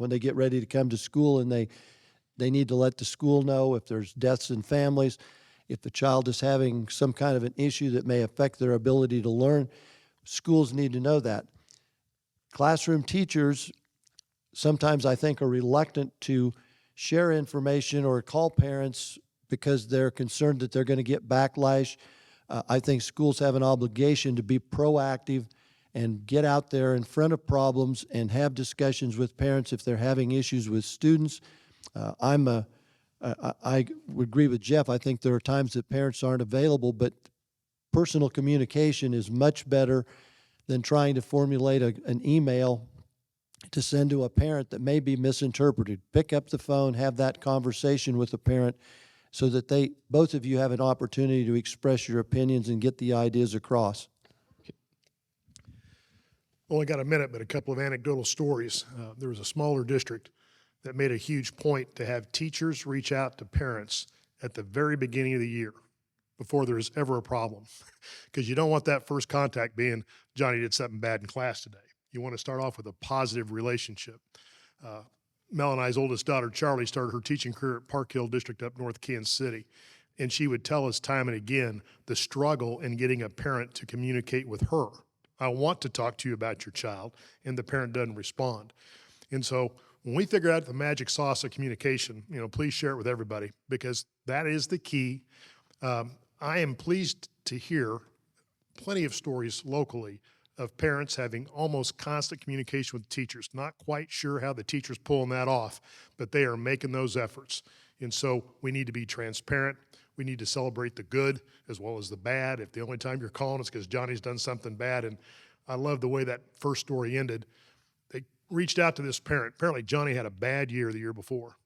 they get ready to come to school and they need to let the school know, if there's deaths in families, if the child is having some kind of an issue that may affect their ability to learn. Schools need to know that. Classroom teachers sometimes, I think, are reluctant to share information or call parents because they're concerned that they're going to get backlash. I think schools have an obligation to be proactive and get out there in front of problems and have discussions with parents if they're having issues with students. I would agree with Jeff. I think there are times that parents aren't available, but personal communication is much better than trying to formulate an email to send to a parent that may be misinterpreted. Pick up the phone, have that conversation with the parent so that both of you have an opportunity to express your opinions and get the ideas across. Only got a minute, but a couple of anecdotal stories. There was a smaller district that made a huge point to have teachers reach out to parents at the very beginning of the year before there's ever a problem. Because you don't want that first contact being, Johnny did something bad in class today. You want to start off with a positive relationship. Mel and I's oldest daughter, Charlie, started her teaching career at Park Hill District up north Kansas City. And she would tell us time and again the struggle in getting a parent to communicate with her. I want to talk to you about your child, and the parent doesn't respond. And so when we figure out the magic sauce of communication, please share it with everybody, because that is the key. I am pleased to hear plenty of stories locally of parents having almost constant communication with teachers. Not quite sure how the teacher's pulling that off, but they are making those efforts. And so we need to be transparent. We need to celebrate the good as well as the bad. If the only time you're calling is because Johnny's done something bad, and I love the way that first story ended. They reached out to this parent. Apparently Johnny had a bad year the year before,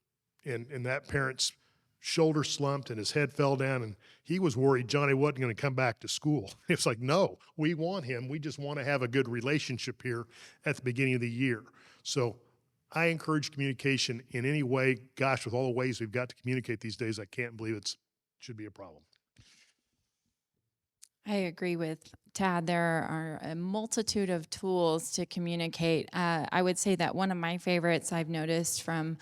and that parent's shoulder slumped and his head fell down, and he was worried Johnny wasn't going to come back to school. It's like, no, we want him. We just want to have a good relationship here at the beginning of the year. So I encourage communication in any way. Gosh, with all the ways we've got to communicate these days, I can't believe it should be a problem. I agree with Tad. There are a multitude of tools to communicate. I would say that one of my favorites I've noticed from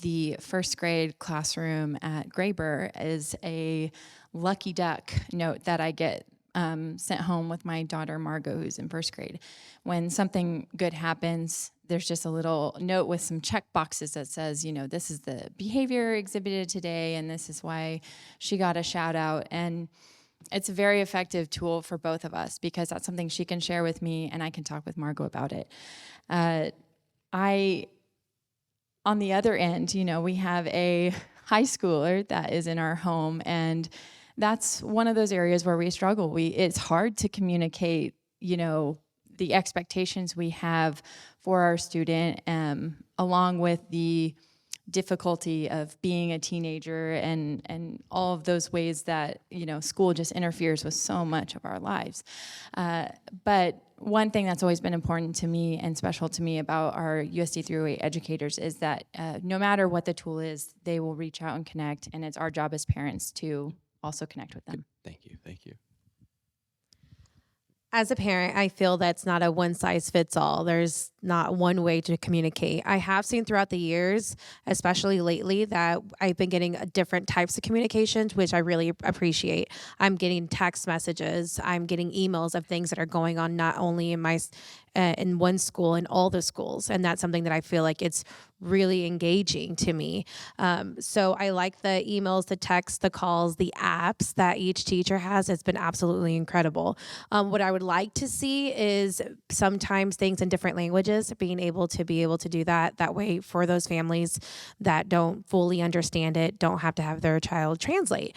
the first grade classroom at Graber is a lucky duck note that I get sent home with my daughter Margot, who's in first grade. When something good happens, there's just a little note with some check boxes that says, you know, this is the behavior exhibited today, and this is why she got a shout out. And it's a very effective tool for both of us because that's something she can share with me and I can talk with Margot about it. On the other end, you know, we have a high schooler that is in our home, and that's one of those areas where we struggle. It's hard to communicate, you know, the expectations we have for our student, along with the difficulty of being a teenager and all of those ways that, you know, school just interferes with so much of our lives. But one thing that's always been important to me and special to me about our USD308 educators is that no matter what the tool is, they will reach out and connect, and it's our job as parents to also connect with them. Thank you. Thank you. As a parent, I feel that's not a one-size-fits-all. There's not one way to communicate. I have seen throughout the years, especially lately, that I've been getting different types of communications, which I really appreciate. I'm getting text messages. I'm getting emails of things that are going on not only in my in one school, in all the schools, and that's something that I feel like it's really engaging to me. So I like the emails, the texts, the calls, the apps that each teacher has. It's been absolutely incredible. What I would like to see is sometimes things in different languages, being able to do that. That way for those families that don't fully understand it, don't have to have their child translate.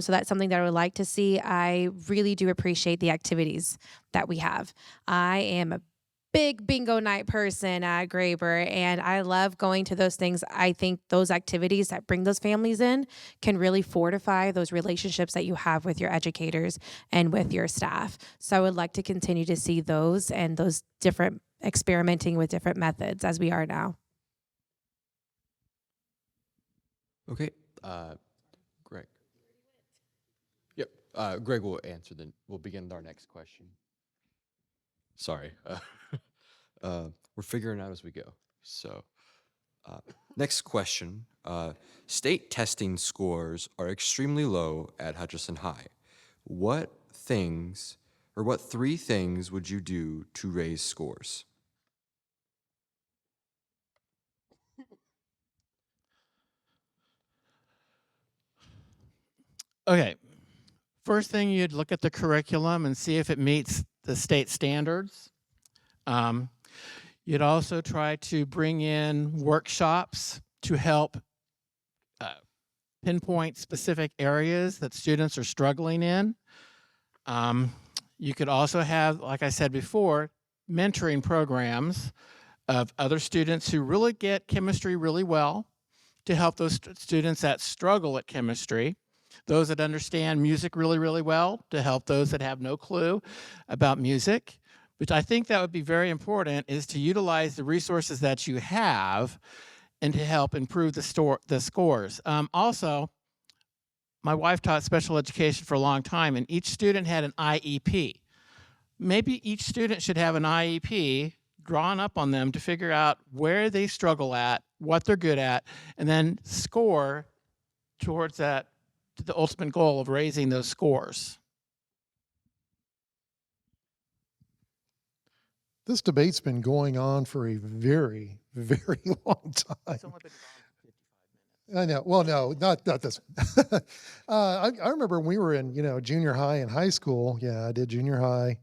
So that's something that I would like to see. I really do appreciate the activities that we have. I am a big bingo night person at Graber, and I love going to those things. I think those activities that bring those families in can really fortify those relationships that you have with your educators and with your staff. So I would like to continue to see those and those different experimenting with different methods as we are now. Okay. Greg. Yep. Greg will answer, then we'll begin with our next question. Sorry. We're figuring it out as we go. So, next question. State testing scores are extremely low at Hutchinson High. What three things would you do to raise scores? Okay. First thing, you'd look at the curriculum and see if it meets the state standards. You'd also try to bring in workshops to help pinpoint specific areas that students are struggling in. You could also have, like I said before, mentoring programs of other students who really get chemistry really well to help those students that struggle at chemistry. Those that understand music really, really well to help those that have no clue about music. Which I think that would be very important, is to utilize the resources that you have and to help improve the scores. Also, my wife taught special education for a long time, and each student had an IEP. Maybe each student should have an IEP drawn up on them to figure out where they struggle at, what they're good at, and then score towards that, to the ultimate goal of raising those scores. This debate's been going on for a very, very long time. I know. Well, no, not this. I remember when we were in, junior high and high school. Yeah, I did junior high,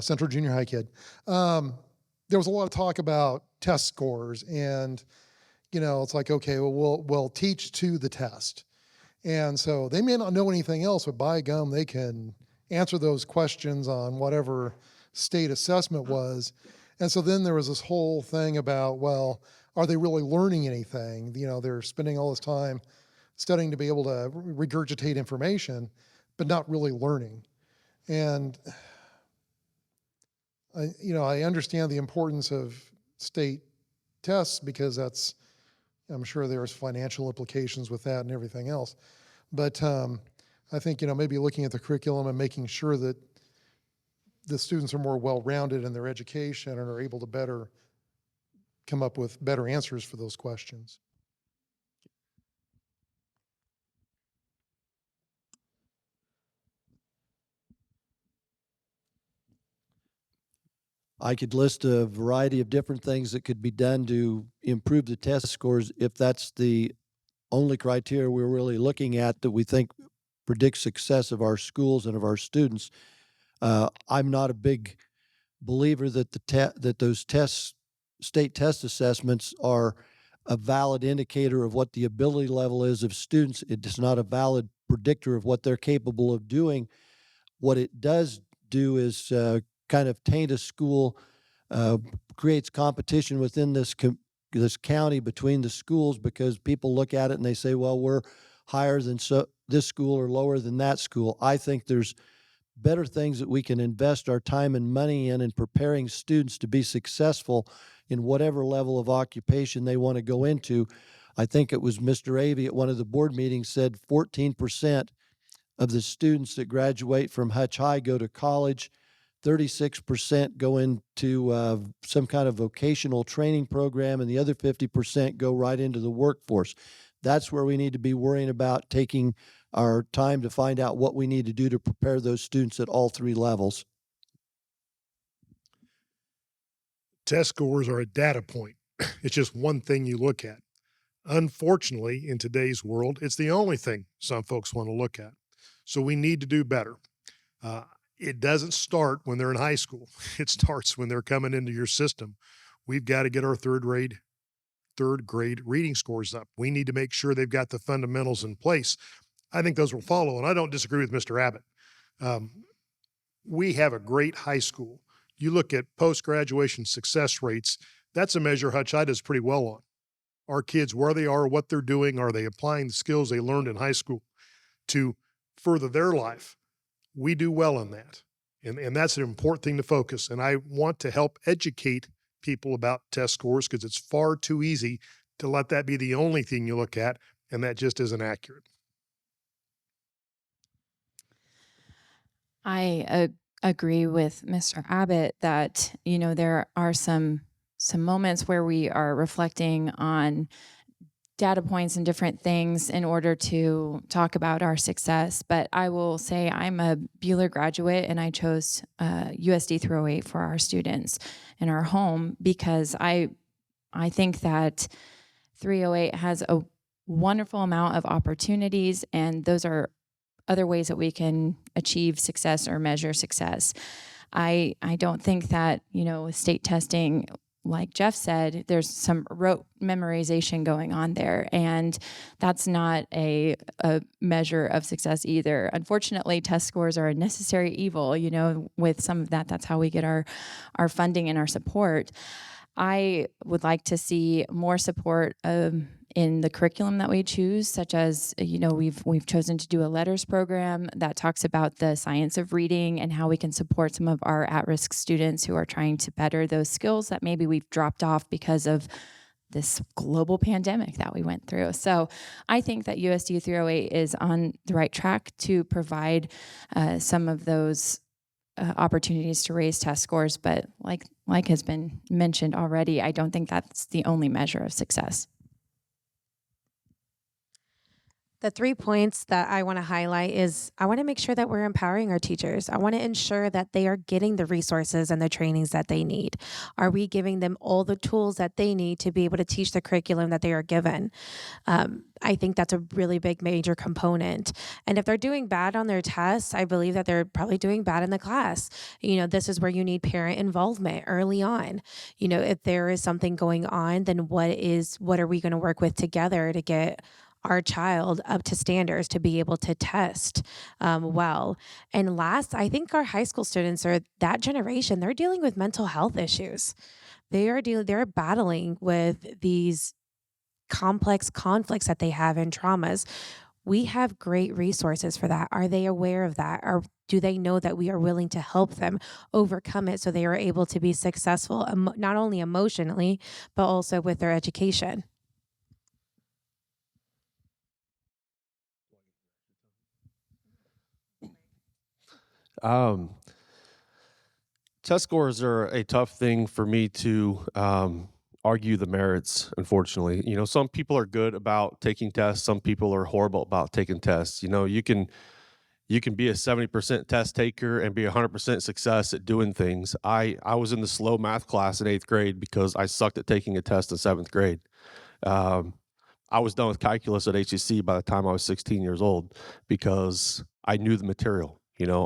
Central Junior High kid. There was a lot of talk about test scores and, it's like, okay, well, we'll teach to the test. And so they may not know anything else, but by gum, they can answer those questions on whatever state assessment was. And so then there was this whole thing about, well, are they really learning anything? They're spending all this time studying to be able to regurgitate information, but not really learning. And I understand the importance of state tests because I'm sure there's financial implications with that and everything else. But I think, maybe looking at the curriculum and making sure that the students are more well-rounded in their education and are able to better come up with better answers for those questions. I could list a variety of different things that could be done to improve the test scores if that's the only criteria we're really looking at that we think predicts success of our schools and of our students. I'm not a big believer that that those state test assessments are a valid indicator of what the ability level is of students. It is not a valid predictor of what they're capable of doing. What it does do is kind of taint a school, creates competition within this county between the schools because people look at it and they say, well, we're higher than this school or lower than that school. I think there's better things that we can invest our time and money in preparing students to be successful in whatever level of occupation they want to go into. I think it was Mr. Avey at one of the board meetings said 14% of the students that graduate from Hutch High go to college, 36% go into some kind of vocational training program, and the other 50% go right into the workforce. That's where we need to be worrying about taking our time to find out what we need to do to prepare those students at all three levels. Test scores are a data point. It's just one thing you look at. Unfortunately, in today's world, it's the only thing some folks want to look at. So we need to do better. It doesn't start when they're in high school. It starts when they're coming into your system. We've got to get our third grade reading scores up. We need to make sure they've got the fundamentals in place. I think those will follow, and I don't disagree with Mr. Abbott. We have a great high school. You look at post-graduation success rates, that's a measure Hutch High does pretty well on. Our kids, where they are, what they're doing, are they applying the skills they learned in high school to further their life? We do well on that, and that's an important thing to focus. And I want to help educate people about test scores because it's far too easy to let that be the only thing you look at, and that just isn't accurate. I agree with Mr. Abbott that, there are some moments where we are reflecting on data points and different things in order to talk about our success. But I will say I'm a Buehler graduate, and I chose USD308 for our students in our home because I think that 308 has a wonderful amount of opportunities, and those are other ways that we can achieve success or measure success. I don't think that, with state testing, like Jeff said, there's some rote memorization going on there, and that's not a measure of success either. Unfortunately, test scores are a necessary evil, with some of that. That's how we get our funding and our support. I would like to see more support in the curriculum that we choose, such as, we've chosen to do a letters program that talks about the science of reading and how we can support some of our at-risk students who are trying to better those skills that maybe we've dropped off because of this global pandemic that we went through. So I think that USD 308 is on the right track to provide some of those opportunities to raise test scores, but like has been mentioned already, I don't think that's the only measure of success. The 3 points that I want to highlight is I want to make sure that we're empowering our teachers. I want to ensure that they are getting the resources and the trainings that they need. Are we giving them all the tools that they need to be able to teach the curriculum that they are given? I think that's a really big major component. And if they're doing bad on their tests, I believe that they're probably doing bad in the class. This is where you need parent involvement early on. If there is something going on, then what are we going to work with together to get our child up to standards to be able to test well. And last, I think our high school students are that generation, they're dealing with mental health issues. They're battling with these complex conflicts that they have and traumas. We have great resources for that. Are they aware of that? Or do they know that we are willing to help them overcome it so they are able to be successful, not only emotionally, but also with their education? Test scores are a tough thing for me to argue the merits, unfortunately. Some people are good about taking tests. Some people are horrible about taking tests. You can be a 70% test taker and be 100% success at doing things. I was in the slow math class in 8th grade because I sucked at taking a test in 7th grade. I was done with calculus at HEC by the time I was 16 years old because I knew the material.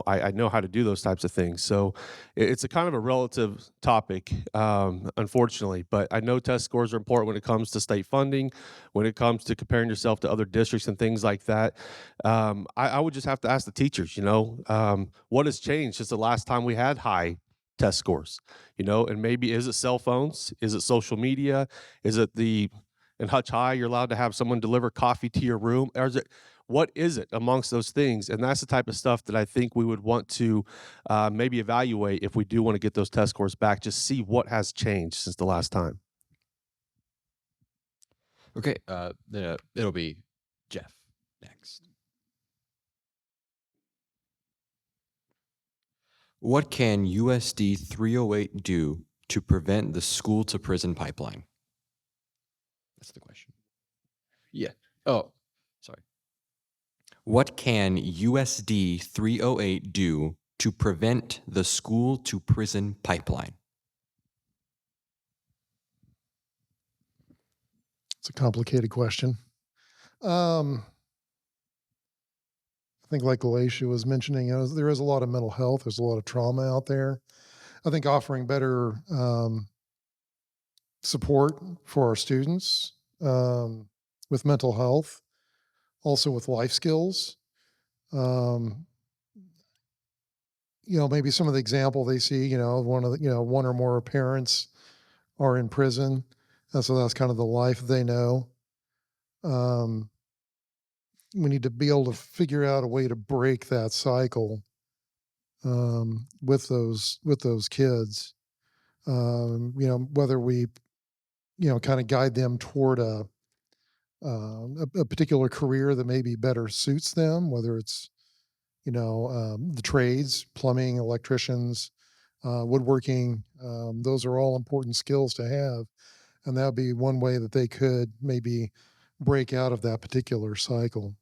I know how to do those types of things. So it's a kind of a relative topic, unfortunately. But I know test scores are important when it comes to state funding, when it comes to comparing yourself to other districts and things like that. I would just have to ask the teachers, what has changed since the last time we had high test scores? And maybe is it cell phones? Is it social media? Is it in Hutch High, you're allowed to have someone deliver coffee to your room? Or what is it amongst those things? And that's the type of stuff that I think we would want to maybe evaluate if we do want to get those test scores back, just see what has changed since the last time. Okay, then it'll be Jeff next. What can USD 308 do to prevent the school to prison pipeline? That's the question. Yeah. Oh, sorry. What can USD 308 do to prevent the school to prison pipeline? It's a complicated question. I think like Gleysha was mentioning, there is a lot of mental health. There's a lot of trauma out there. I think offering better support for our students with mental health, also with life skills. Maybe some of the example they see, one or more parents are in prison. So that's kind of the life they know. We need to be able to figure out a way to break that cycle with those kids. Whether we, kind of guide them toward a particular career that maybe better suits them, whether it's, the trades, plumbing, electricians, woodworking. Those are all important skills to have. And that would be one way that they could maybe break out of that particular cycle.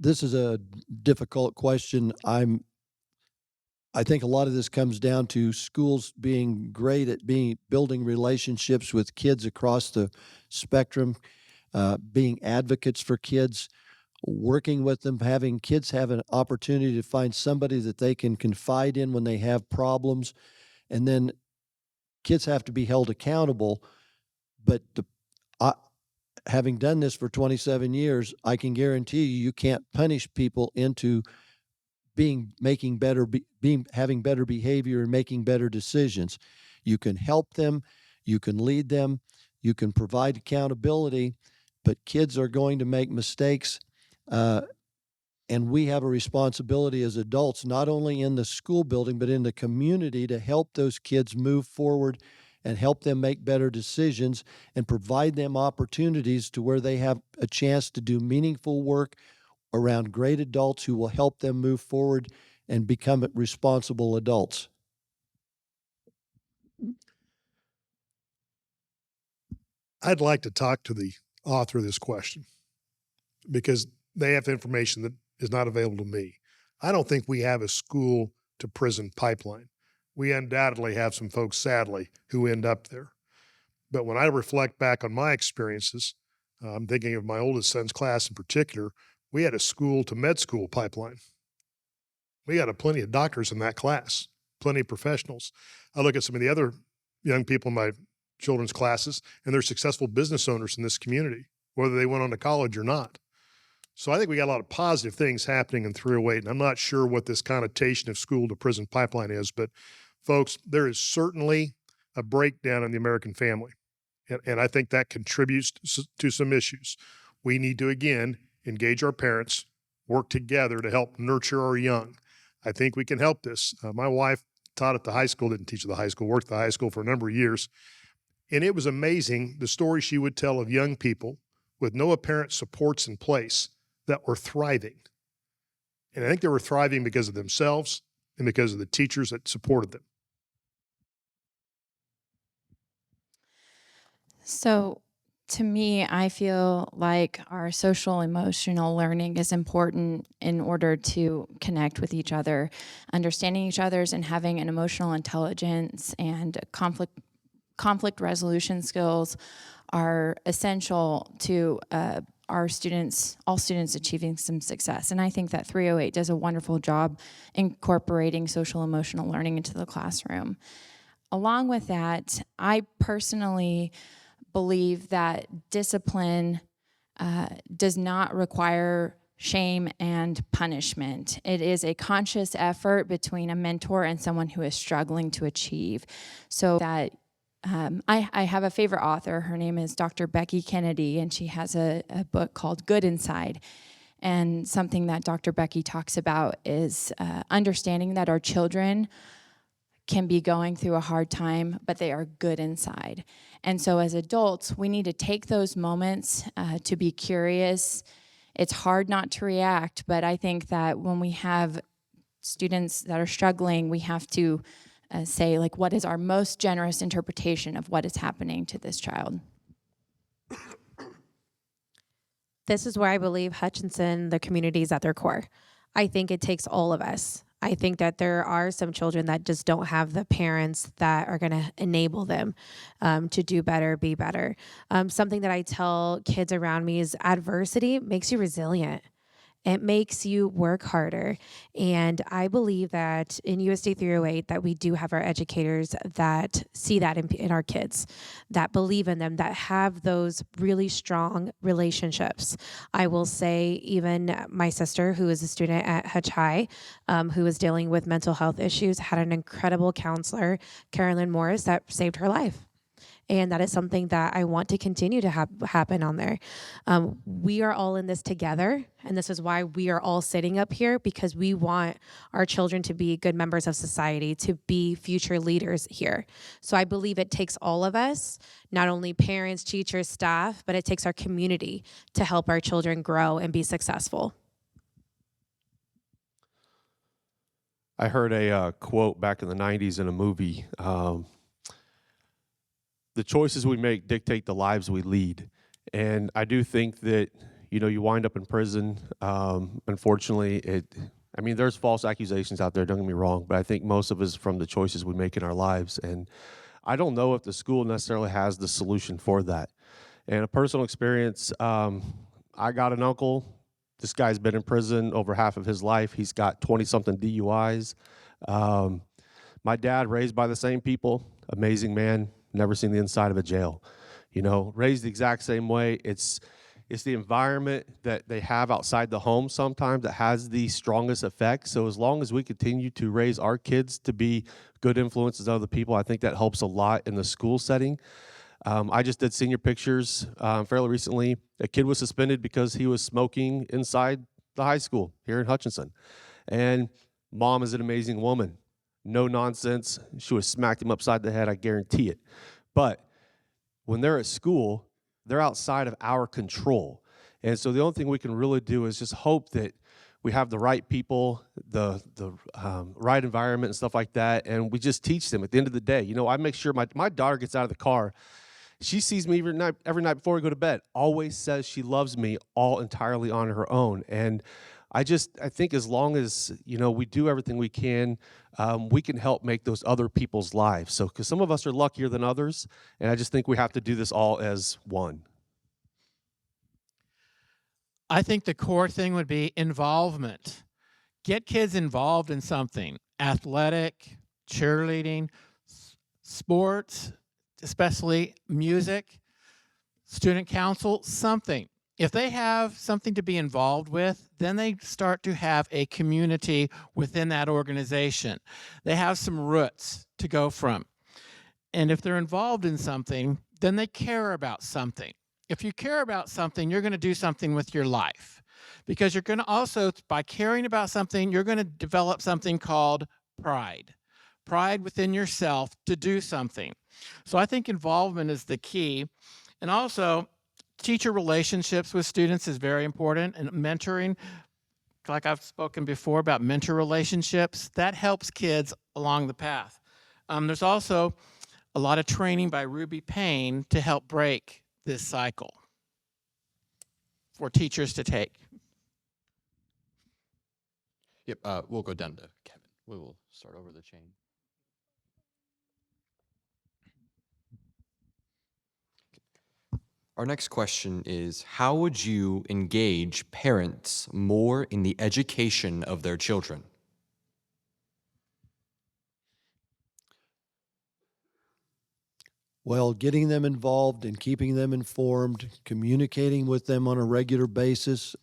This is a difficult question. I think a lot of this comes down to schools being great at building relationships with kids across the spectrum, being advocates for kids, working with them, having kids have an opportunity to find somebody that they can confide in when they have problems. And then kids have to be held accountable. But having done this for 27 years, I can guarantee you can't punish people into having better behavior and making better decisions. You can help them, you can lead them, you can provide accountability, but kids are going to make mistakes. And we have a responsibility as adults, not only in the school building, but in the community, to help those kids move forward and help them make better decisions and provide them opportunities to where they have a chance to do meaningful work around great adults who will help them move forward and become responsible adults? I'd like to talk to the author of this question because they have information that is not available to me. I don't think we have a school to prison pipeline. We undoubtedly have some folks, sadly, who end up there. But when I reflect back on my experiences, I'm thinking of my oldest son's class in particular, we had a school to med school pipeline. We got plenty of doctors in that class, plenty of professionals. I look at some of the other young people in my children's classes, and they're successful business owners in this community, whether they went on to college or not. So I think we got a lot of positive things happening in 308, and I'm not sure what this connotation of school to prison pipeline is, but folks, there is certainly a breakdown in the American family. And I think that contributes to some issues. We need to, again, engage our parents, work together to help nurture our young. I think we can help this. My wife taught at the high school, didn't teach at the high school, worked at the high school for a number of years. And it was amazing the story she would tell of young people with no apparent supports in place that were thriving. And I think they were thriving because of themselves and because of the teachers that supported them. So to me, I feel like our social emotional learning is important in order to connect with each other. Understanding each other's and having an emotional intelligence and conflict resolution skills are essential to all students achieving some success. And I think that 308 does a wonderful job incorporating social emotional learning into the classroom. Along with that, I personally believe that discipline does not require shame and punishment. It is a conscious effort between a mentor and someone who is struggling to achieve. So that I have a favorite author. Her name is Dr. Becky Kennedy, and she has a book called Good Inside. And something that Dr. Becky talks about is understanding that our children can be going through a hard time, but they are good inside. And so as adults, we need to take those moments to be curious. It's hard not to react, but I think that when we have students that are struggling, we have to say, like, what is our most generous interpretation of what is happening to this child? This is where I believe Hutchinson, the community, is at their core. I think it takes all of us. I think that there are some children that just don't have the parents that are going to enable them to do better, be better. Something that I tell kids around me is adversity makes you resilient. It makes you work harder. And I believe that in USD 308 that we do have our educators that see that in our kids, that believe in them, that have those really strong relationships. I will say even my sister, who is a student at Hutch High, who was dealing with mental health issues, had an incredible counselor, Carolyn Morris, that saved her life. And that is something that I want to continue to happen on there. We are all in this together, and this is why we are all sitting up here, because we want our children to be good members of society, to be future leaders here. So I believe it takes all of us, not only parents, teachers, staff, but it takes our community to help our children grow and be successful. I heard a quote back in the 90s in a movie. The choices we make dictate the lives we lead. And I do think that, you wind up in prison. Unfortunately, there's false accusations out there, don't get me wrong, but I think most of it is from the choices we make in our lives. And I don't know if the school necessarily has the solution for that. And a personal experience, I got an uncle. This guy's been in prison over half of his life. He's got 20-something DUIs. My dad, raised by the same people, amazing man. Never seen the inside of a jail, raised the exact same way. It's the environment that they have outside the home sometimes that has the strongest effect. So as long as we continue to raise our kids to be good influences on other people, I think that helps a lot in the school setting. I just did senior pictures fairly recently. A kid was suspended because he was smoking inside the high school here in Hutchinson. And mom is an amazing woman. No nonsense. She would have smacked him upside the head, I guarantee it. But when they're at school, they're outside of our control. And so the only thing we can really do is just hope that we have the right people, the right environment and stuff like that, and we just teach them at the end of the day. You know, I make sure my daughter gets out of the car. She sees me every night before we go to bed, always says she loves me all entirely on her own. And I think as long as, you know, we do everything we can help make those other people's lives. So, because some of us are luckier than others, and I just think we have to do this all as one. I think the core thing would be involvement. Get kids involved in something, athletic, cheerleading, sports, especially music, student council, something. If they have something to be involved with, then they start to have a community within that organization. They have some roots to go from. And if they're involved in something, then they care about something. If you care about something, you're going to do something with your life. Because you're going to also, by caring about something, you're going to develop something called pride. Pride within yourself to do something. So I think involvement is the key. And also, teacher relationships with students is very important. And mentoring, like I've spoken before about mentor relationships, that helps kids along the path. There's also a lot of training by Ruby Payne to help break this cycle for teachers to take. Yep, we'll go down to Kevin. We will start over the chain. Our next question is, how would you engage parents more in the education of their children? Well, getting them involved and keeping them informed, communicating with them on a regular basis,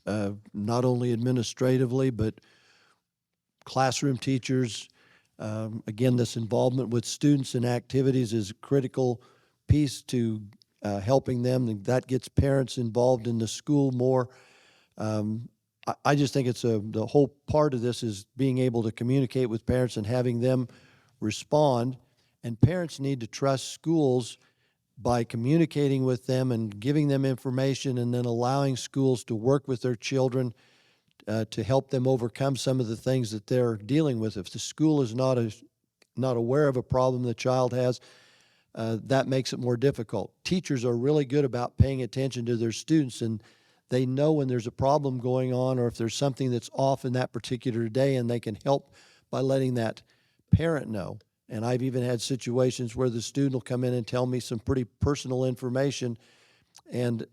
not only administratively, but classroom teachers. Again, this involvement with students and activities is a critical piece to helping them, and that gets parents involved in the school more. I just think it's the whole part of this is being able to communicate with parents and having them respond. And parents need to trust schools by communicating with them and giving them information, and then allowing schools to work with their children to help them overcome some of the things that they're dealing with. If the school is not aware of a problem the child has, that makes it more difficult. Teachers are really good about paying attention to their students, and they know when there's a problem going on or if there's something that's off in that particular day, and they can help by letting that parent know. And I've even had situations where the student will come in and tell me some pretty personal information, and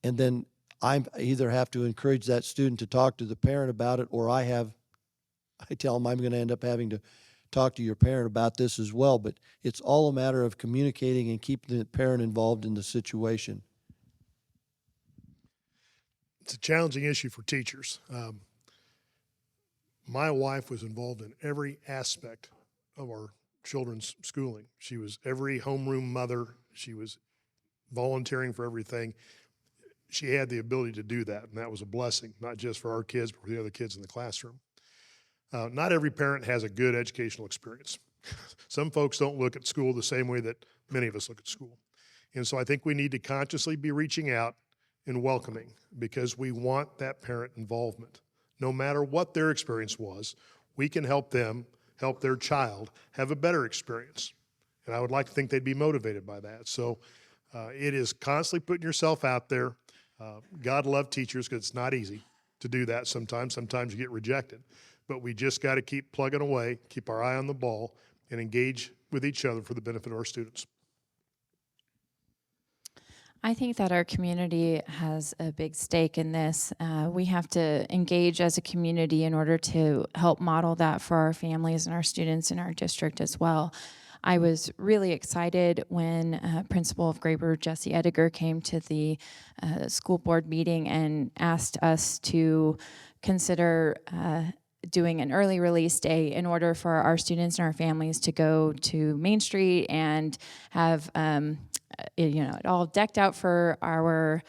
then I either have to encourage that student to talk to the parent about it, or I tell them I'm going to end up having to talk to your parent about this as well. But it's all a matter of communicating and keeping the parent involved in the situation. It's a challenging issue for teachers. My wife was involved in every aspect of our children's schooling. She was every homeroom mother. She was volunteering for everything. She had the ability to do that, and that was a blessing, not just for our kids, but for the other kids in the classroom. Not every parent has a good educational experience. Some folks don't look at school the same way that many of us look at school. And so I think we need to consciously be reaching out and welcoming, because we want that parent involvement. No matter what their experience was, we can help them help their child have a better experience. And I would like to think they'd be motivated by that. So it is constantly putting yourself out there. God love teachers, because it's not easy to do that sometimes. Sometimes you get rejected. But we just got to keep plugging away, keep our eye on the ball, and engage with each other for the benefit of our students. I think that our community has a big stake in this. We have to engage as a community in order to help model that for our families and our students in our district as well. I was really excited when Principal of Graber, Jesse Ediger, came to the school board meeting and asked us to consider doing an early release day in order for our students and our families to go to Main Street and have it all decked out for our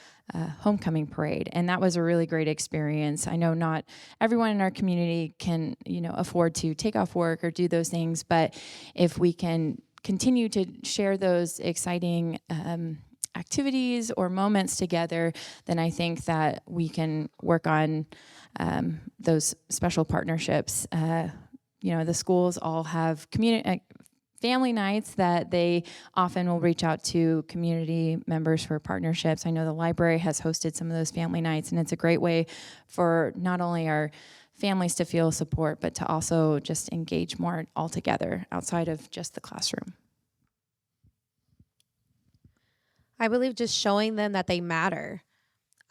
homecoming parade. And that was a really great experience. I know not everyone in our community can afford to take off work or do those things, but if we can continue to share those exciting activities or moments together, then I think that we can work on those special partnerships. The schools all have family nights that they often will reach out to community members for partnerships. I know the library has hosted some of those family nights, and it's a great way for not only our families to feel support, but to also just engage more altogether outside of just the classroom. I believe just showing them that they matter.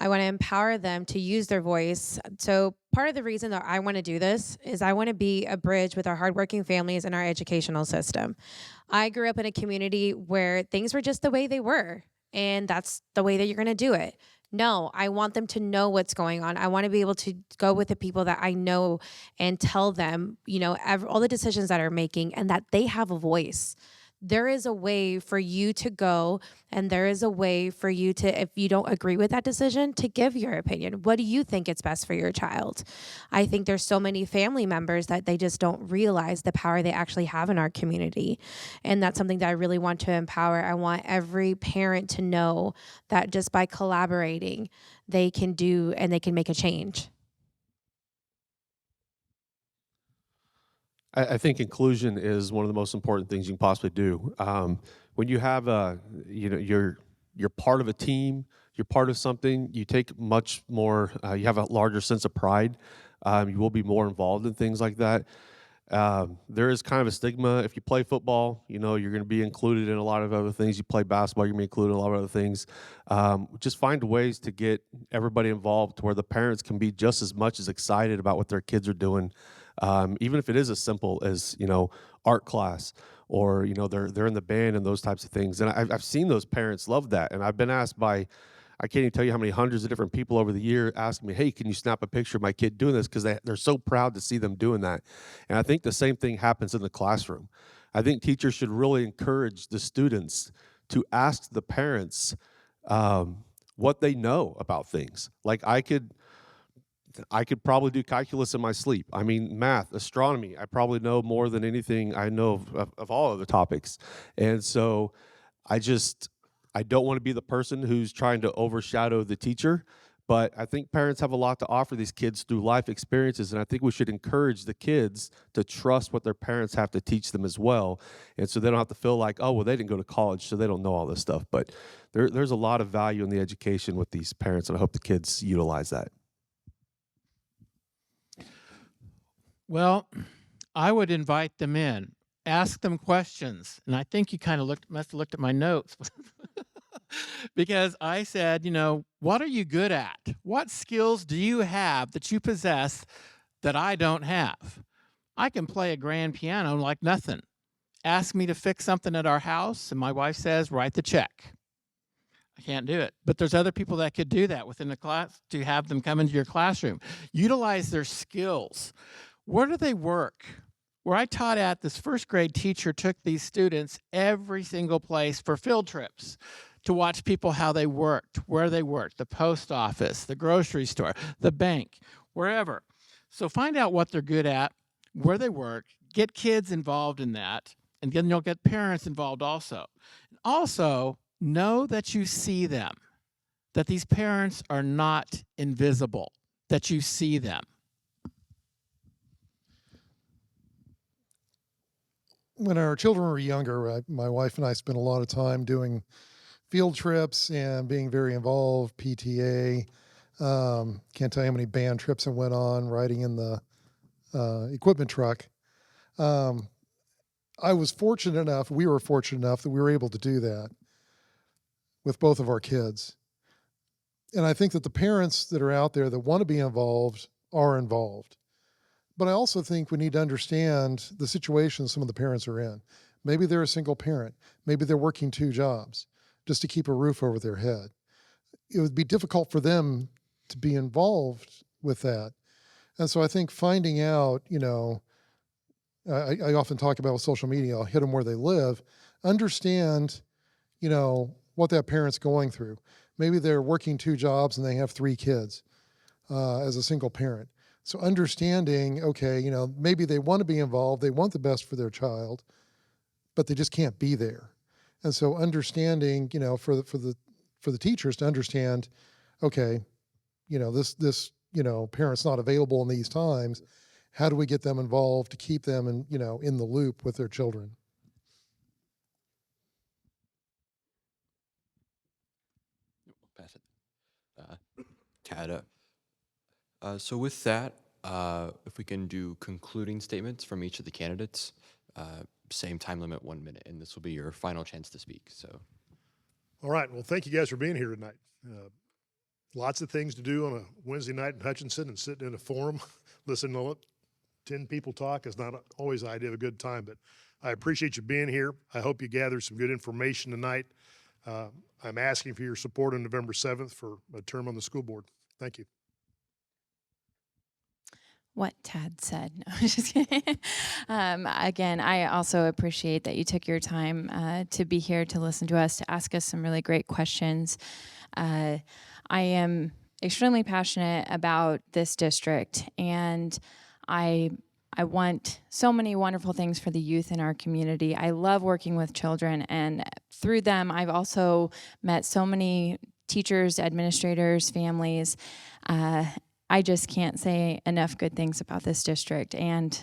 I want to empower them to use their voice. So part of the reason that I want to do this is I want to be a bridge with our hardworking families and our educational system. I grew up in a community where things were just the way they were, and that's the way that you're going to do it. No, I want them to know what's going on. I want to be able to go with the people that I know and tell them, all the decisions that are making, and that they have a voice. There is a way for you to go, and there is a way for you to, if you don't agree with that decision, to give your opinion. What do you think is best for your child? I think there's so many family members that they just don't realize the power they actually have in our community. And that's something that I really want to empower. I want every parent to know that just by collaborating, they can do and they can make a change. I think inclusion is one of the most important things you can possibly do. When you have you're part of a team, you're part of something, you take much more, you have a larger sense of pride. You will be more involved in things like that. There is kind of a stigma. If you play football, you're going to be included in a lot of other things. You play basketball, you're going to be included in a lot of other things. Just find ways to get everybody involved to where the parents can be just as much as excited about what their kids are doing. Even if it is as simple as, art class or, they're in the band and those types of things. And I've seen those parents love that. And I've been asked by, I can't even tell you how many hundreds of different people over the year asking me, hey, can you snap a picture of my kid doing this? Because they're so proud to see them doing that. And I think the same thing happens in the classroom. I think teachers should really encourage the students to ask the parents what they know about things. Like I could probably do calculus in my sleep. I mean, math, astronomy, I probably know more than anything I know of all other topics. And so I don't want to be the person who's trying to overshadow the teacher, but I think parents have a lot to offer these kids through life experiences, and I think we should encourage the kids to trust what their parents have to teach them as well, and so they don't have to feel like, oh, well, they didn't go to college, so they don't know all this stuff. But there's a lot of value in the education with these parents, and I hope the kids utilize that. Well, I would invite them in, ask them questions. And I think you kind of must have looked at my notes because I said, what are you good at? What skills do you have that you possess that I don't have? I can play a grand piano like nothing. Ask me to fix something at our house, and my wife says, write the check. I can't do it. But there's other people that could do that within the class to have them come into your classroom. Utilize their skills. Where do they work? Where I taught at, this first grade teacher took these students every single place for field trips to watch people how they worked, where they worked, the post office, the grocery store, the bank, wherever. So find out what they're good at, where they work, get kids involved in that, and then you'll get parents involved also. Also, know that you see them, that these parents are not invisible, that you see them. When our children were younger, my wife and I spent a lot of time doing field trips and being very involved, PTA. Can't tell you how many band trips I went on, riding in the equipment truck. We were fortunate enough that we were able to do that with both of our kids. And I think that the parents that are out there that want to be involved are involved. But I also think we need to understand the situation some of the parents are in. Maybe they're a single parent. Maybe they're working 2 jobs just to keep a roof over their head. It would be difficult for them to be involved with that. And so I think finding out, I often talk about with social media, I'll hit them where they live, understand, what that parent's going through. Maybe they're working 2 jobs and they have 3 kids as a single parent. So understanding, okay, maybe they want to be involved, they want the best for their child, but they just can't be there. And so understanding, for the for the teachers to understand, okay, this parent's not available in these times. How do we get them involved to keep them in the loop with their children? Pass it. Tada. So with that, if we can do concluding statements from each of the candidates, same time limit, 1 minute, and this will be your final chance to speak. So, All right. Well, thank you guys for being here tonight. Lots of things to do on a Wednesday night in Hutchinson, and sitting in a forum, listening to 10 people talk is not always the idea of a good time, but I appreciate you being here. I hope you gather some good information tonight. I'm asking for your support on November 7th for a term on the school board. Thank you. What Tad said. No, I'm just kidding. Again, I also appreciate that you took your time to be here to listen to us, to ask us some really great questions. I am extremely passionate about this district, and I want so many wonderful things for the youth in our community. I love working with children, and through them, I've also met so many teachers, administrators, families. I just can't say enough good things about this district. And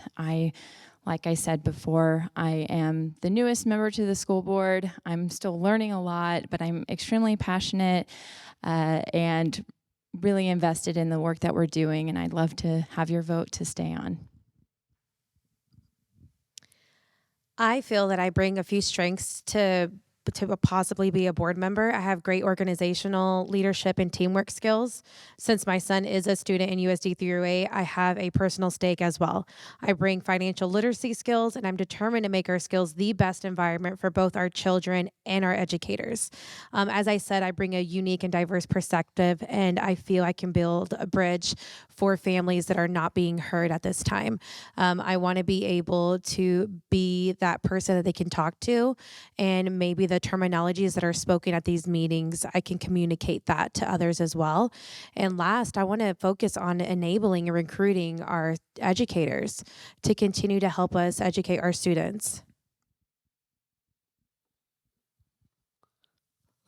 like I said before, I am the newest member to the school board. I'm still learning a lot, but I'm extremely passionate and really invested in the work that we're doing. And I'd love to have your vote to stay on. I feel that I bring a few strengths to possibly be a board member. I have great organizational leadership and teamwork skills. Since my son is a student in USD308, I have a personal stake as well. I bring financial literacy skills, and I'm determined to make our skills the best environment for both our children and our educators. As I said, I bring a unique and diverse perspective, and I feel I can build a bridge for families that are not being heard at this time. I want to be able to be that person that they can talk to, and maybe the terminologies that are spoken at these meetings, I can communicate that to others as well. And last, I want to focus on enabling and recruiting our educators to continue to help us educate our students.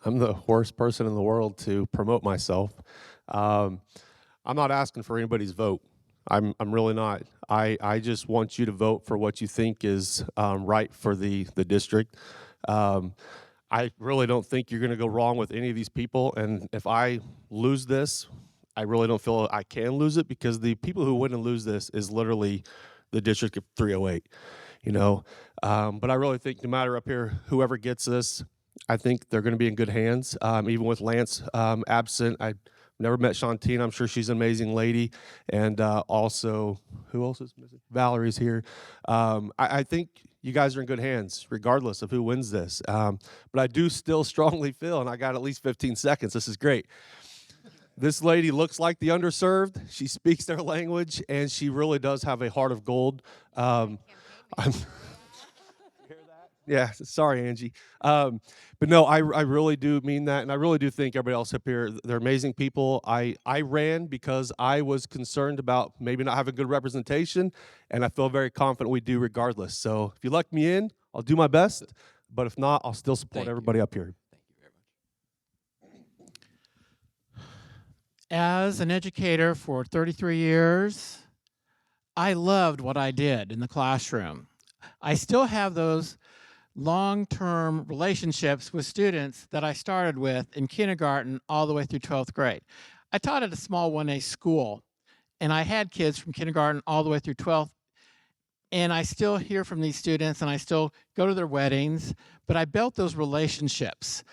I'm the worst person in the world to promote myself. I'm not asking for anybody's vote. I'm really not. I just want you to vote for what you think is right for the district. I really don't think you're going to go wrong with any of these people. And if I lose this, I really don't feel I can lose it, because the people who win and lose this is literally the District of 308, But I really think no matter up here, whoever gets this, I think they're going to be in good hands. Even with Lance absent, I've never met Shantine. I'm sure she's an amazing lady. And also, who else is missing? Valerie's here. I think you guys are in good hands, regardless of who wins this. But I do still strongly feel, and I got at least 15 seconds, this is great. This lady looks like the underserved. She speaks their language, and she really does have a heart of gold. Yeah, sorry, Angie. But no, I really do mean that, and I really do think everybody else up here, they're amazing people. I ran because I was concerned about maybe not having good representation, and I feel very confident we do regardless. So if you elect me in, I'll do my best, but if not, I'll still support everybody up here. Thank you very much. As an educator for 33 years, I loved what I did in the classroom. I still have those long-term relationships with students that I started with in kindergarten all the way through 12th grade. I taught at a small 1A school, and I had kids from kindergarten all the way through 12th, and I still hear from these students, and I still go to their weddings, but I built those relationships.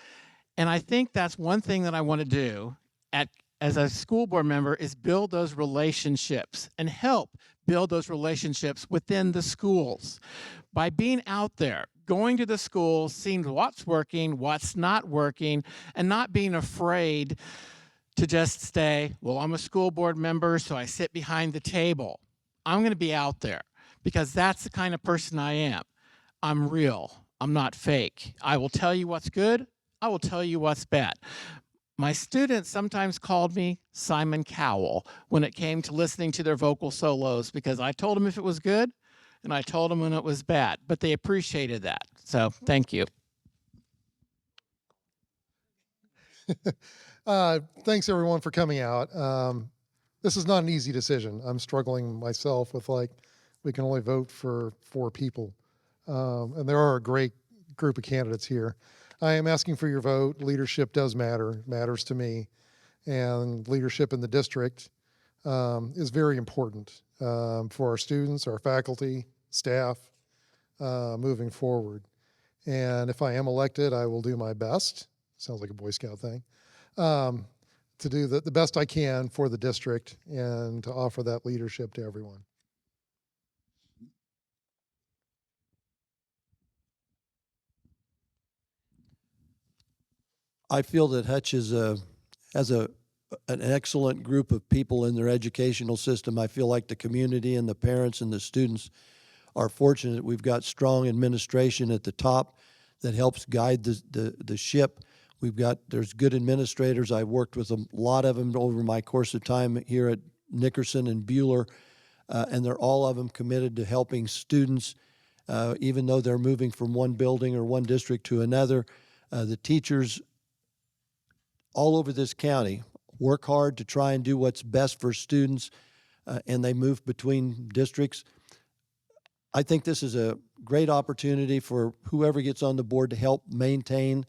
And I think that's one thing that I want to do as a school board member, is build those relationships and help build those relationships within the schools. By being out there, going to the schools, seeing what's working, what's not working, and not being afraid to just say, well, I'm a school board member, so I sit behind the table. I'm going to be out there, because that's the kind of person I am. I'm real. I'm not fake. I will tell you what's good. I will tell you what's bad. My students sometimes called me Simon Cowell when it came to listening to their vocal solos, because I told them if it was good and I told them when it was bad, but they appreciated that. So thank you. Thanks everyone for coming out. This is not an easy decision. I'm struggling myself with we can only vote for 4 people. And there are a great group of candidates here. I am asking for your vote. Leadership does matter, matters to me. And leadership in the district is very important for our students, our faculty, staff, moving forward. And if I am elected, I will do my best. Sounds like a Boy Scout thing. To do the best I can for the district and to offer that leadership to everyone. I feel that Hutch has an excellent group of people in their educational system. I feel like the community and the parents and the students are fortunate. We've got strong administration at the top that helps guide the ship. There's good administrators. I've worked with a lot of them over my course of time here at Nickerson and Buhler, and they're all of them committed to helping students, even though they're moving from one building or one district to another. The teachers all over this county work hard to try and do what's best for students, and they move between districts. I think this is a great opportunity for whoever gets on the board to help maintain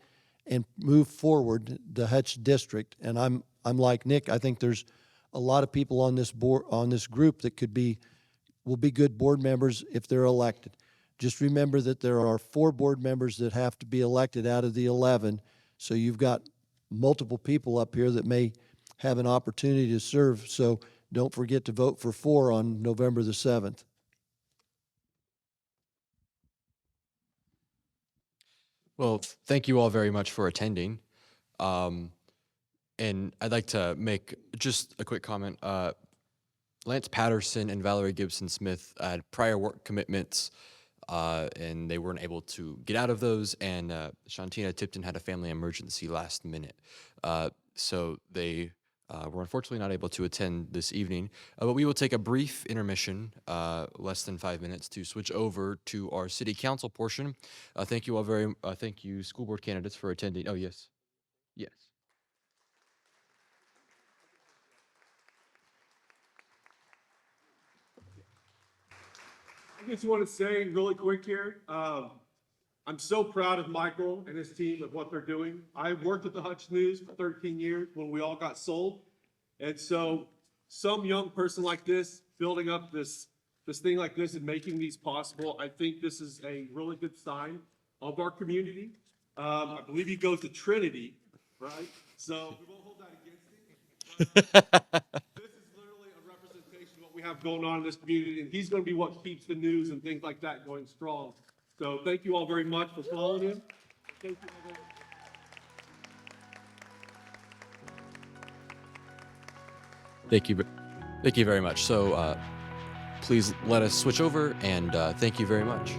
and move forward the Hutch district. And I'm like Nick. I think there's a lot of people on this board, on this group, that will be good board members if they're elected. Just remember that there are 4 board members that have to be elected out of the 11. So you've got multiple people up here that may have an opportunity to serve. So don't forget to vote for 4 on November the 7th. Well, thank you all very much for attending. And I'd like to make just a quick comment. Lance Patterson and Valerie Gibson-Smith had prior work commitments, and they weren't able to get out of those. And Shantina Tipton had a family emergency last minute. So they were unfortunately not able to attend this evening. But we will take a brief intermission, less than 5 minutes, to switch over to our city council portion. Thank you all thank you, school board candidates, for attending. Oh, yes. Yes. I just want to say really quick here, I'm so proud of Michael and his team of what they're doing. I worked at the Hutch News for 13 years when we all got sold. And so some young person like this, building up this thing like this and making these possible, I think this is a really good sign of our community. I believe he goes to Trinity, right? So we won't hold that against him. This is literally a representation of what we have going on in this community, and he's going to be what keeps the news and things like that going strong. So thank you all very much for following him. Thank you all. Thank you very much. So please let us switch over, and thank you very much.